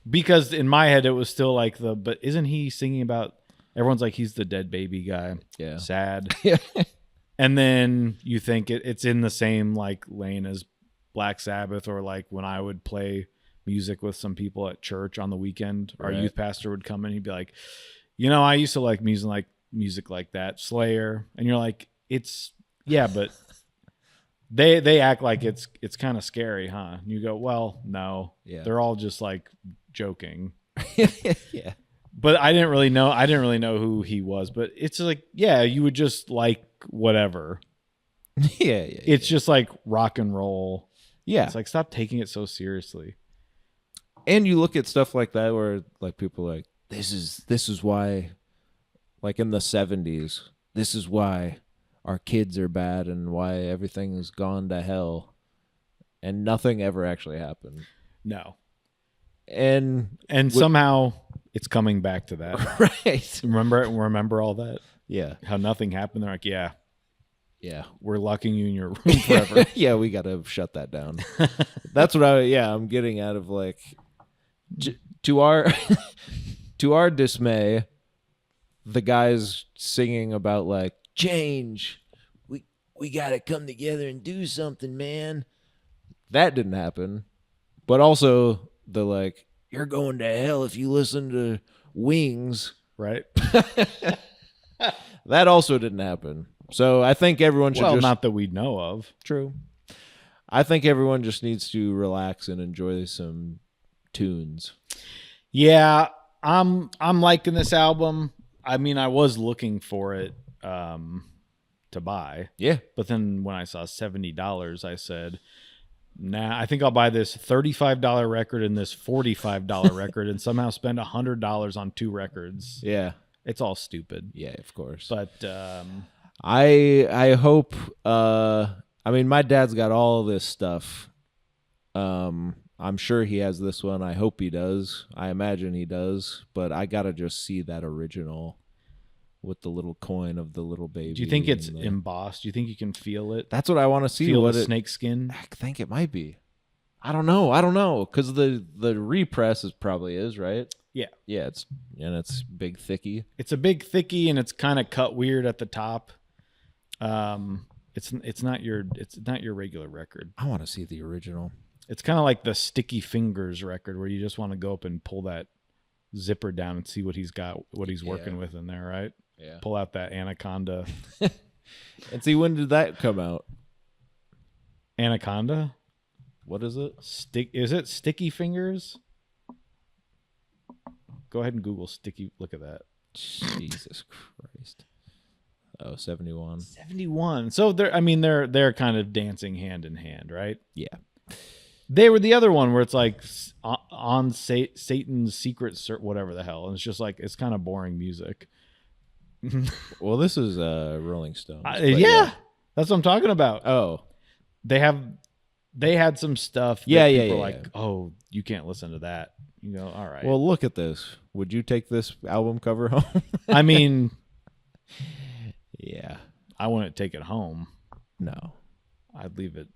Because in my head, it was still like but isn't he singing about, everyone's like, he's the dead baby guy. Yeah. Sad. And then you think it's in the same like lane as Black Sabbath, or like when I would play music with some people at church on the weekend, our Right. youth pastor would come in, he'd be like, you know, I used to like music like that, Slayer. And you're like, yeah, but they act like it's kind of scary, huh? And you go, well, no. Yeah. They're all just like joking. Yeah. But I didn't really know who he was. But it's like, yeah, you would just like whatever. Yeah. It's just like rock and roll. Yeah. It's like, stop taking it so seriously. And you look at stuff like that where like people are like, this is why, like in the 70s, this is why our kids are bad and why everything's gone to hell. And nothing ever actually happened. No. And Somehow it's coming back to that. right. Remember all that? Yeah. How nothing happened? They're like, yeah. Yeah. we're locking you in your room forever. Yeah, we got to shut that down. That's what I'm getting out of like to our to our dismay, the guys singing about like change. We got to come together and do something, man. That didn't happen. But also the like you're going to hell if you listen to Wings, Right? that also didn't happen. So I think everyone should Well, just not that we know of. True. I think everyone just needs to relax and enjoy some tunes. Yeah, I'm liking this album. I mean, I was looking for it to buy, Yeah. but then when I saw $70, I said, nah, I think I'll buy this $35 record and this $45 record and somehow spend $100 on 2 records. Yeah. It's all stupid. Yeah, of course. But I hope I mean my dad's got all of this stuff. I'm sure he has this one. I hope he does. I imagine he does, but I got to just see that original with the little coin of the little baby. do you think it's and embossed? Do you think you can feel it? That's what I want to see. Feel what the it, snake skin? I think it might be. I don't know because the repress probably is, right. Yeah. Yeah, it's big thicky. It's a big thickie and it's kind of cut weird at the top. It's not your regular record. I want to see the original. It's kind of like the Sticky Fingers record where you just want to go up and pull that zipper down and see what he's got, what he's working with in there, right? Yeah. Pull out that Anaconda. And see, when did that come out? Anaconda? What is it? Is it Sticky Fingers? Go ahead and Google Sticky. Look at that. Jesus Christ. Oh, 71. 71. So they're kind of dancing hand in hand, right? Yeah. They were the other one where it's like on Satan's secret, whatever the hell. And it's just like, it's kind of boring music. Well, this is Rolling Stones. Yeah. That's what I'm talking about. Oh. They had some stuff. That Yeah, people yeah, were yeah, like, yeah. oh, you can't listen to that. You go, all right. Well, look at this. Would you take this album cover home? I mean, yeah. I wouldn't take it home. No. I'd leave it,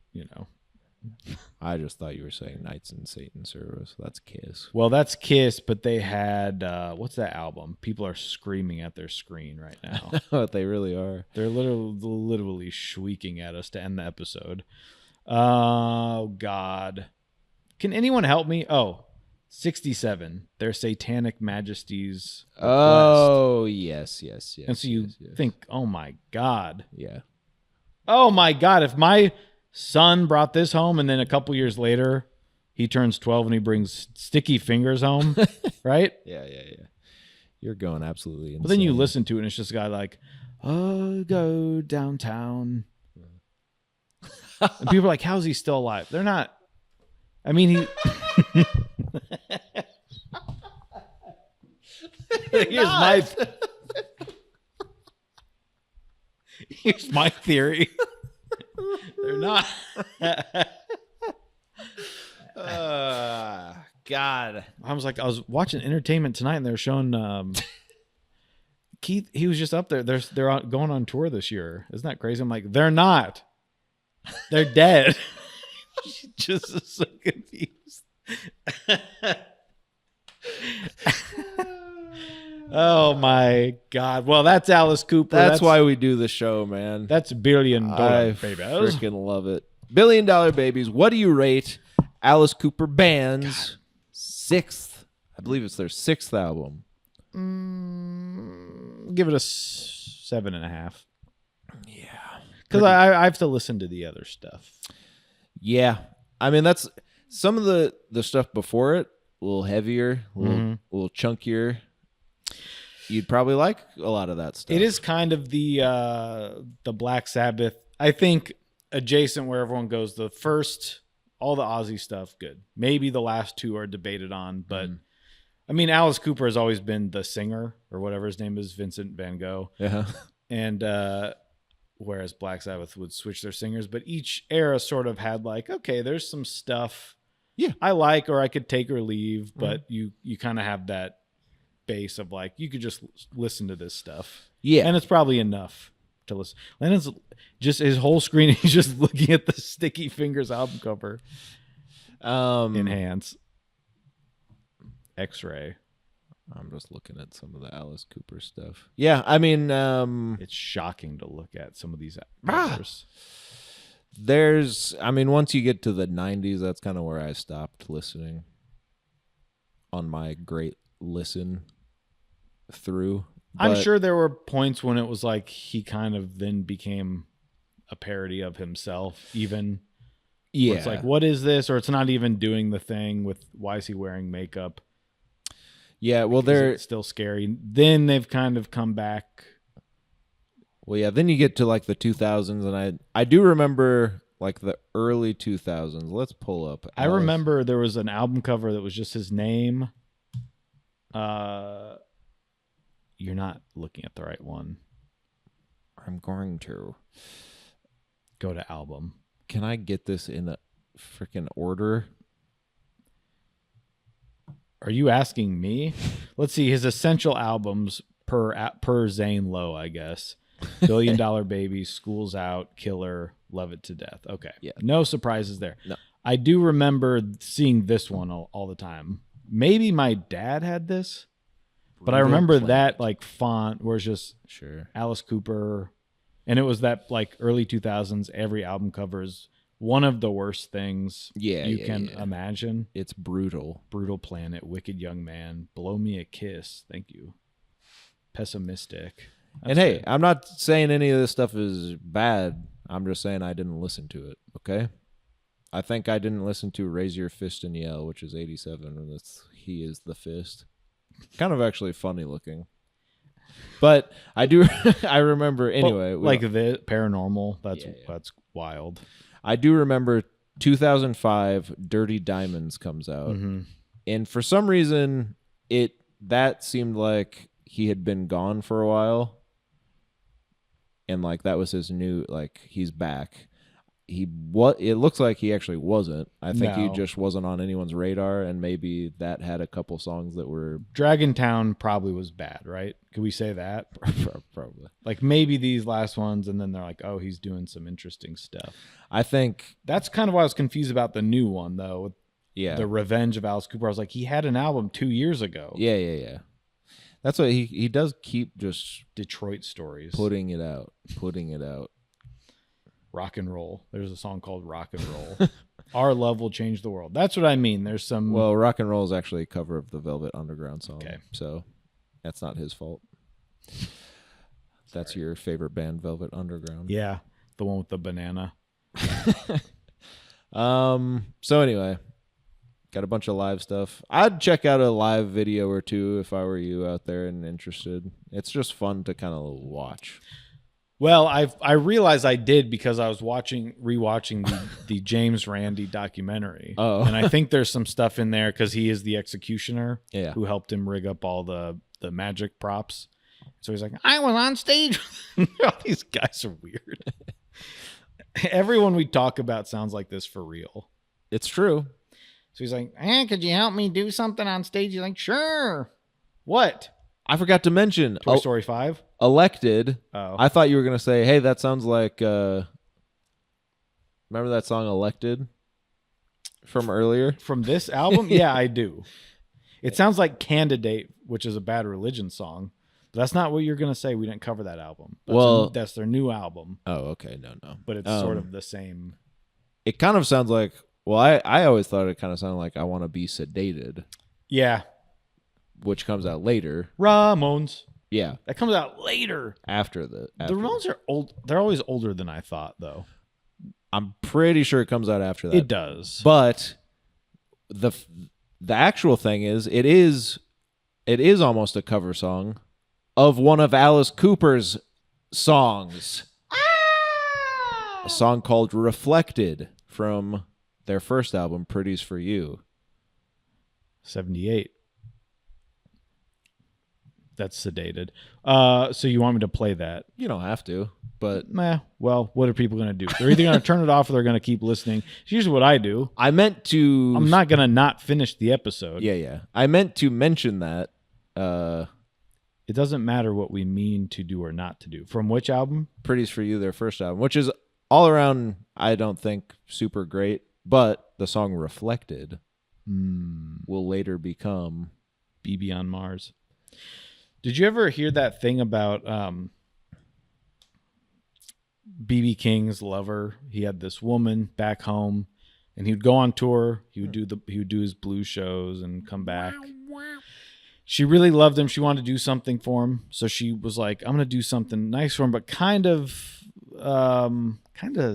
I just thought you were saying Knights in Satan Service. That's Kiss. Well, that's Kiss, but they had, what's that album? People are screaming at their screen right now. But they really are. They're literally shrieking at us to end the episode. Oh, God. Can anyone help me? Oh, 67. Their Satanic Majesties. Request. Oh, yes. And so you think, oh, my God. Yeah. Oh, my God. If my son brought this home and then a couple years later he turns 12 and he brings Sticky Fingers home, right? Yeah. You're going absolutely insane. But then you listen to it and it's just a guy like, oh, go downtown. And people are like, how's he still alive? They're not. I mean, he. Here's my theory. They're not. God. I was watching Entertainment Tonight and they were showing Keith. He was just up there. They're going on tour this year. Isn't that crazy? I'm like, they're not. They're dead. Just so confused. Oh my God. Well, that's Alice Cooper. That's why we do the show, man. That's $1 billion I babies. freaking love it. $1 Billion Babies. What do you rate Alice Cooper Band's sixth? I believe it's their sixth album. Give it a 7.5. Yeah. Because I have to listen to the other stuff. Yeah. I mean, that's some of the stuff before it, a little heavier, a little chunkier. You'd probably like a lot of that stuff. It is kind of the Black Sabbath. I think adjacent where everyone goes. The first, all the Ozzy stuff, good. Maybe the last two are debated on, but I mean, Alice Cooper has always been the singer or whatever his name is, Vincent Van Gogh. Yeah. And whereas Black Sabbath would switch their singers, but each era sort of had like, okay, there's some stuff I like or I could take or leave, but you kind of have that base of like, you could just listen to this stuff. Yeah. And it's probably enough. to listen. Landon's just his whole screen. He's just looking at the Sticky Fingers album cover. Enhance. X-ray. I'm just looking at some of the Alice Cooper stuff. Yeah, I mean, It's shocking to look at some of these covers. Once you get to the 90s, that's kind of where I stopped listening on my great listen through. I'm But- sure there were points when it was like he kind of then became a parody of himself, even. Yeah. Where it's like, what is this? Or it's not even doing the thing with why is he wearing makeup? Yeah, well, Is they're it still scary. Then they've kind of come back. Well, yeah, then you get to like the 2000s, and I do remember like the early 2000s. Let's pull up. I remember there was an album cover that was just his name. You're not looking at the right one. I'm going to. Go to album. Can I get this in a freaking order? Are you asking me? Let's see his essential albums per Zane Lowe, I guess. $1 Billion Baby, School's Out, Killer, Love It to Death. Okay. Yeah. No surprises there. No. I do remember seeing this one all the time. Maybe my dad had this, but I Brutal remember Planet. that like font where it's just Sure. Alice Cooper, and it was that like early 2000s. Every album cover is one of the worst things you can imagine. It's brutal. Brutal Planet, Wicked Young Man, Blow Me a Kiss. Thank you. Pessimistic. And hey, I'm not saying any of this stuff is bad. I'm just saying I didn't listen to it, okay? I think I didn't listen to Raise Your Fist and Yell, which is 87, and it's He Is the Fist. Kind of actually funny looking. But I do, I remember, anyway. Like the Paranormal, that's Yeah. that's wild. I do remember 2005, Dirty Diamonds comes out. Mm-hmm. And for some reason, that seemed like he had been gone for a while. And like that was his new, like he's back. It looks like he actually wasn't. I think he No. just wasn't on anyone's radar, and maybe that had a couple songs that were Dragon Town probably was bad, right? Could we say that? probably. Like maybe these last ones, and then they're like, oh, he's doing some interesting stuff. I think, That's kind of why I was confused about the new one, though. With yeah, The Revenge of Alice Cooper. I was like, he had an album 2 years ago. yeah. That's what he does. Keep just Detroit Stories. putting it out. Rock and Roll. There's a song called Rock and Roll. Our Love Will Change the World. That's what I mean. There's some. Well, Rock and Roll is actually a cover of the Velvet Underground song. Okay. So that's not his fault. That's your favorite band, Velvet Underground. Yeah, the one with the banana. So anyway, got a bunch of live stuff. I'd check out a live video or two if I were you out there and interested. It's just fun to kind of watch. Well, I realized I did because I was rewatching the James Randi documentary. Oh. And I think there's some stuff in there because he is the executioner Yeah. who helped him rig up all the magic props. So he's like, I was on stage. All these guys are weird. Everyone we talk about sounds like this for real. It's true. So he's like, could you help me do something on stage? He's like, sure. What? I forgot to mention Toy Story 5? Elected. Oh. I thought you were going to say, hey, that sounds like remember that song Elected from earlier? From this album? Yeah, I do. It sounds like Candidate, which is a Bad Religion song. But that's not what you're going to say. We didn't cover that album. That's their new album, Oh, okay. No. but it's sort of the same. It kind of sounds like, well, I always thought it kind of sounded like I Want to Be Sedated, Yeah. which comes out later. Ramones. Yeah, That comes out later. after. The Ramones are old. They're always older than I thought, though. I'm pretty sure it comes out after that. It does. But the actual thing is, it is almost a cover song of one of Alice Cooper's songs. A song called Reflected from their first album, Pretty's for You. 78. That's sedated. So you want me to play that? You don't have to, but Meh. Well, what are people going to do? They're either going to turn it off or they're going to keep listening. It's usually what I do. I meant to. I'm not going to not finish the episode. Yeah. I meant to mention that It doesn't matter what we mean to do or not to do. From which album? Pretty's For You, their first album, which is all around, I don't think, super great. But the song Reflected will later become BB on Mars. Did you ever hear that thing about BB King's lover? He had this woman back home, and he would go on tour. He would do his blues shows and come back. She really loved him. She wanted to do something for him, so she was like, "I'm gonna do something nice for him, but kind of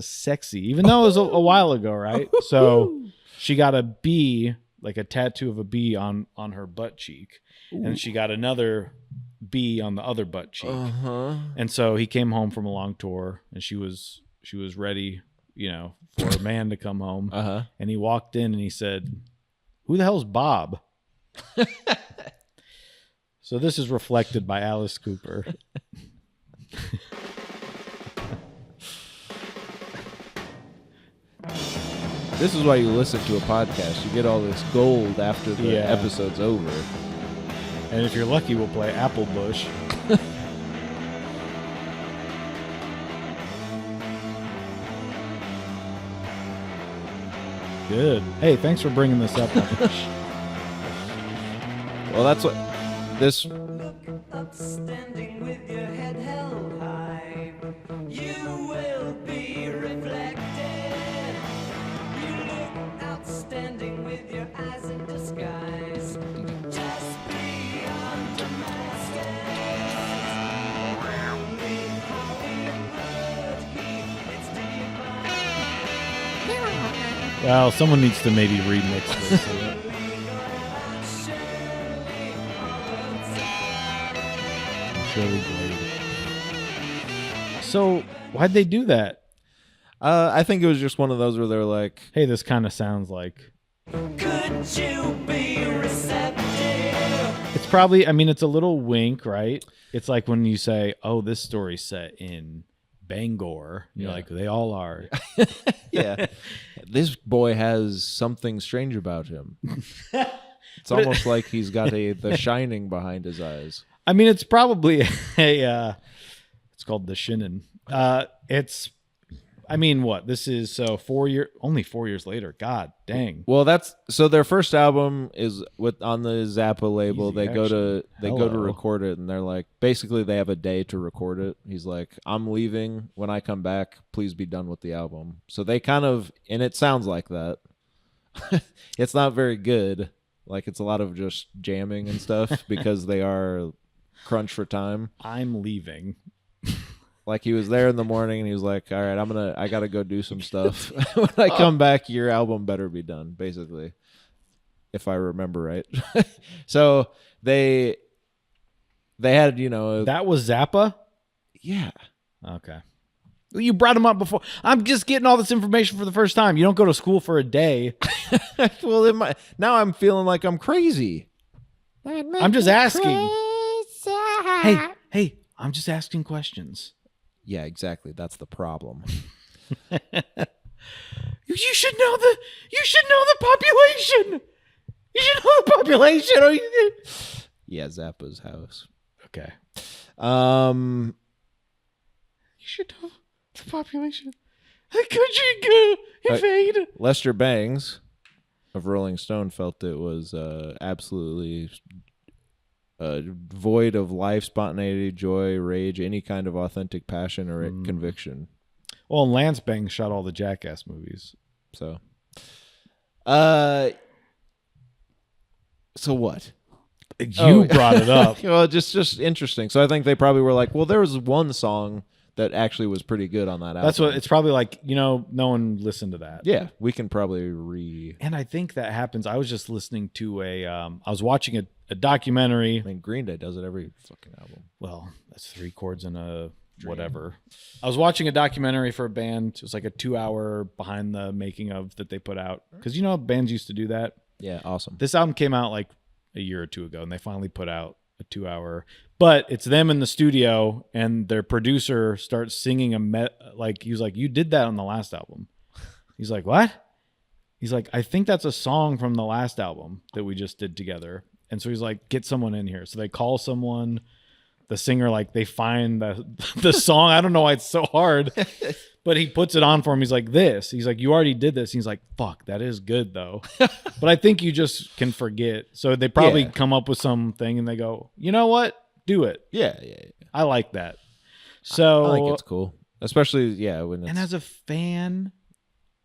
sexy." Even though it was a while ago, right? So she got a bee, like a tattoo of a bee on her butt cheek, and she got another bee on the other butt cheek. And so he came home from a long tour, and she was ready, for a man to come home. And he walked in and he said, "Who the hell's Bob?" So this is Reflected by Alice Cooper. This is why you listen to a podcast. You get all this gold after the episode's over. And if you're lucky, we'll play Apple Bush. Good. Hey, thanks for bringing this up. Well, that's what this. Standing with your head held high, you will be reflected. You look outstanding with your eyes in disguise, just beyond the masses. Only Hollywood heat, it's divine. Well, someone needs to maybe remix this. Shirley Glade. So, why'd they do that? I think it was just one of those where they're like, Hey, this kind of sounds like. Could you be receptive? It's probably, it's a little wink, right? It's like when you say, oh, this story's set in Bangor. You're like, they all are. yeah, this boy has something strange about him. It's almost like he's got the shining behind his eyes. It's probably it's called The Shinnin. It's, what? This is only 4 years later. God dang. Well, so their first album is on the Zappa label. Easy they go to Hello. record it, and they're like, basically they have a day to record it. He's like, I'm leaving. When I come back, please be done with the album. So they kind of, and it sounds like that. It's not very good. Like, it's a lot of just jamming and stuff because they are crunch for time. I'm leaving. Like, he was there in the morning and he was like, all right, I gotta go do some stuff. When I come back, your album better be done, basically, if I remember right. So they had, That was Zappa? yeah. Okay. You brought him up before. I'm just getting all this information for the first time. You don't go to school for a day. Well, now I'm feeling like I'm crazy. I'm just asking. Hey, I'm just asking questions. Yeah, exactly. That's the problem. You should know the population. You should know the population. Or you... Yeah, Zappa's house. Okay. You should know the population. Could you invade? Lester Bangs of Rolling Stone felt it was absolutely void of life, spontaneity, joy, rage, any kind of authentic passion or conviction. Well, Lance Bangs shot all the Jackass movies. So what? You brought it up. Well, just interesting. So I think they probably were like, well, there was one song that actually was pretty good on that album. That's what it's probably like. No one listened to that. Yeah, we can probably And I think that happens. I was just listening to I was watching a documentary. I mean, Green Day does it every fucking album. Well, that's 3 chords and a whatever. I was watching a documentary for a band. It was like a 2-hour behind the making of that they put out. Because bands used to do that. Yeah, awesome. This album came out like a year or two ago, and they finally put out a 2-hour. But it's them in the studio, and their producer starts singing he was like, you did that on the last album. He's like, what? He's like, I think that's a song from the last album that we just did together. And so he's like, get someone in here. So they call someone. the singer, like they find the song. I don't know why it's so hard, but he puts it on for him. He's like, this. He's like, you already did this. He's like, fuck, that is good though. But I think you just can forget. So they probably come up with something and they go, you know what? Do it. Yeah. I like that. So I think it's cool, especially when it's, and as a fan,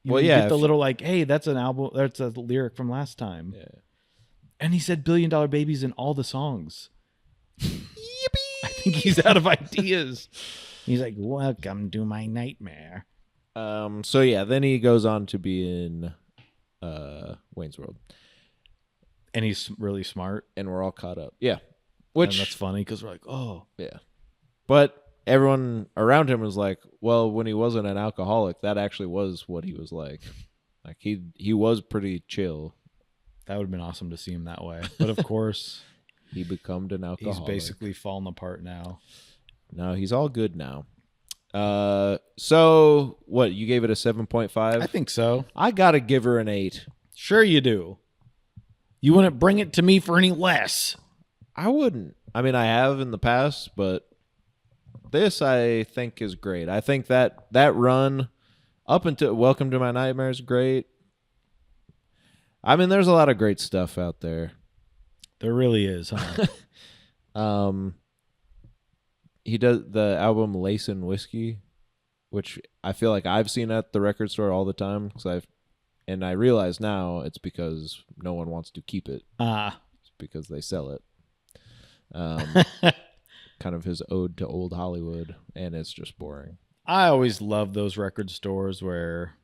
Well, you yeah, get the if- little like, hey, that's an album. That's a lyric from last time. Yeah. And he said $1 Billion Babies in all the songs. Yippee! I think he's out of ideas. He's like, welcome to my nightmare. So yeah, then he goes on to be in Wayne's World, And he's really smart. and we're all caught up. Yeah, And which that's funny because we're like, oh. yeah, but everyone around him was like, well, when he wasn't an alcoholic, that actually was what he was like. Like he was pretty chill. That would have been awesome to see him that way. But of course, He became an alcoholic. he's basically falling apart now. No, he's all good now. So what? You gave it a 7.5. I think so. I gotta give her an 8. Sure you do. You wouldn't bring it to me for any less. I wouldn't. I mean, I have in the past, but this I think is great. I think that run up until Welcome to My Nightmare is great. I mean, there's a lot of great stuff out there. There really is, huh? He does the album Lace and Whiskey, which I feel like I've seen at the record store all the time and I realize now it's because no one wants to keep it. It's because they sell it. Kind of his ode to old Hollywood, and it's just boring. I always love those record stores where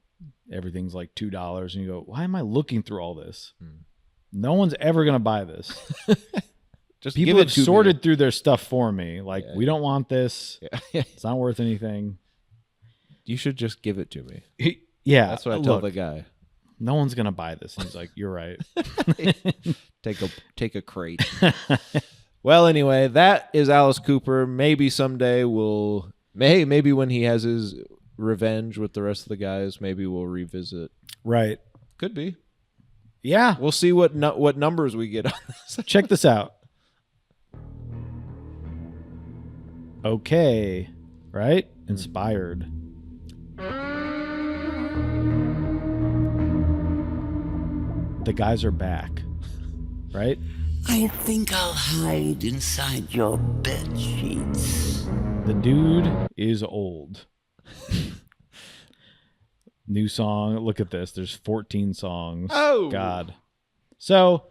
everything's like $2 and you go, why am I looking through all this? No one's ever going to buy this. Just People give it have to me. sorted through their stuff for me. Like, Yeah. we don't want this. Yeah. It's not worth anything. You should just give it to me. Yeah. That's what I tell look, the guy. no one's going to buy this. And he's like, you're right. Take a crate. Well, anyway, that is Alice Cooper. Maybe someday maybe when he has his revenge with the rest of the guys, maybe we'll revisit. Right. Could be. Yeah. We'll see what numbers we get on this. Check this out. Okay. Right? Inspired. The guys are back. Right? I think I'll hide inside your bed sheets. The dude is old. New song. Look at this. There's 14 songs. Oh. God. So,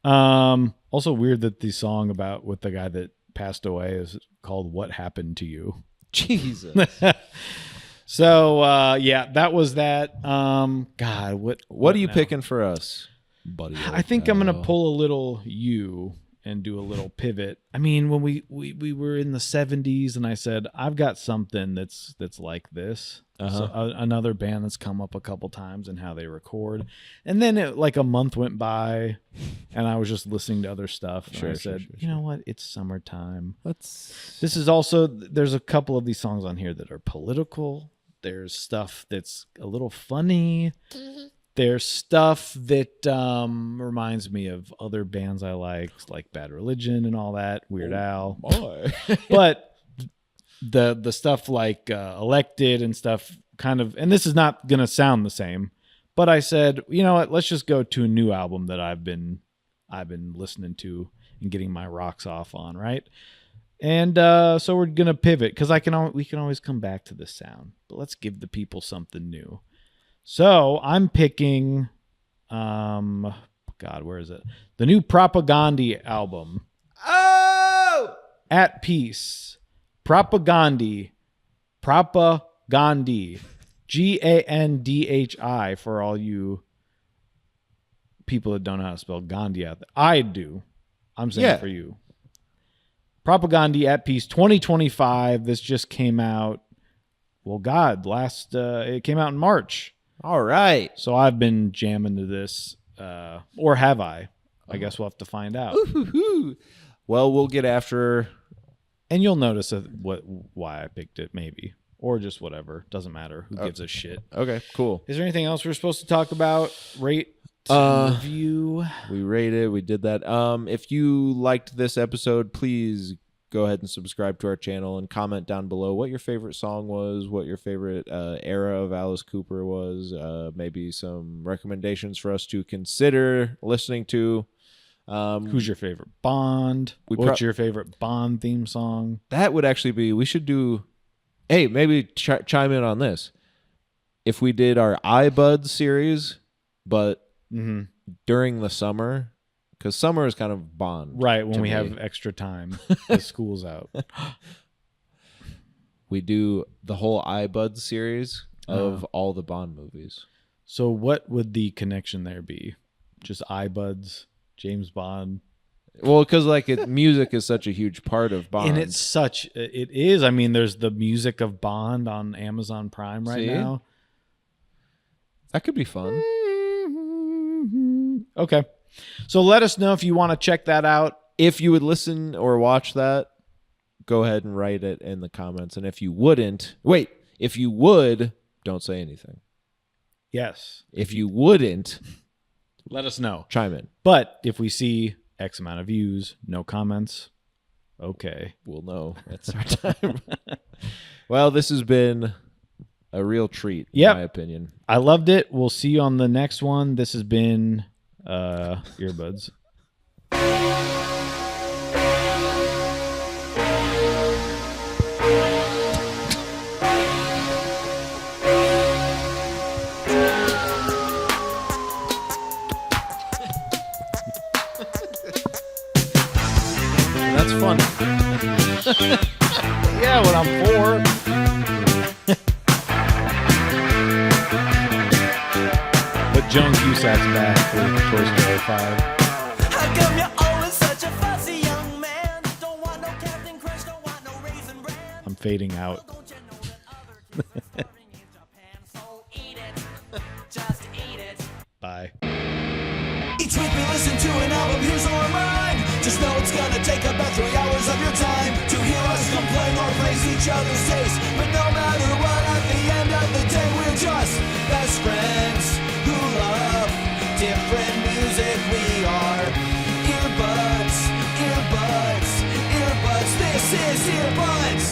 also weird that the song with the guy that passed away is called What Happened to You. Jesus. So, yeah, that was that. God, What are you now? picking for us, buddy? I think I'm gonna pull a little U and do a little pivot. I mean, when we were in the 70s, and I said I've got something that's like this. So, another band that's come up a couple times and how they record, and then like a month went by, and I was just listening to other stuff. And I said, you know what? It's summertime. This is also there's a couple of these songs on here that are political. There's stuff that's a little funny. There's stuff that reminds me of other bands I like Bad Religion and all that, Weird Al. Boy. But the stuff like Elected and stuff kind of, and this is not going to sound the same, but I said, you know what, let's just go to a new album that I've been listening to and getting my rocks off on, right? And so we're going to pivot because we can always come back to this sound, but let's give the people something new. So I'm picking, God, where is it? The new Propagandhi album. Oh! At Peace. Propagandhi. Gandhi for all you people that don't know how to spell Gandhi out there. I do. I'm saying Yeah. for you. Propagandhi at Peace 2025. This just came out. Well, God, it came out in March. All right. So I've been jamming to this, or have I? I guess we'll have to find out. Well, we'll get after. And you'll notice why I picked it, maybe. Or just whatever. Doesn't matter. Who gives a shit? Okay, cool. Is there anything else we're supposed to talk about? Rate, review? We rated. We did that. If you liked this episode, please go ahead and subscribe to our channel and comment down below what your favorite song was, what your favorite era of Alice Cooper was, maybe some recommendations for us to consider listening to. Who's your favorite Bond? What's your favorite Bond theme song? That would actually be, we should do, hey, maybe chime in on this. If we did our iBuds series, but during the summer, because summer is kind of Bond. Right, when we have extra time. The school's out. We do the whole iBuds series of all the Bond movies. So what would the connection there be? Just iBuds, James Bond? Well, because like music is such a huge part of Bond. And it is. I mean, there's the music of Bond on Amazon Prime right now. That could be fun. Okay. So let us know if you want to check that out. If you would listen or watch that, go ahead and write it in the comments. And if you wouldn't, if you would, don't say anything. Yes. If you wouldn't, let us know. Chime in. But if we see X amount of views, no comments, okay. We'll know. It's our time. Well, this has been a real treat, in my opinion. I loved it. We'll see you on the next one. This has been Earbuds. That's fun. Yeah, when I'm 4. But Joan Cusack's back for Toy Story 5. How come you're always such a fussy young man? Don't want no Captain Crunch, don't want no Raisin Bran. I'm fading out. Don't you know that other countries are serving in Japan? So eat it, just eat it. Bye. Each week we listen to an album, here's a remind. Just know it's gonna take about 3 hours of your time to hear us complain or praise each other's taste. But no matter what, at the end of the day, we're just best friends who love different music. We are earbuds, earbuds, earbuds. This is Earbuds.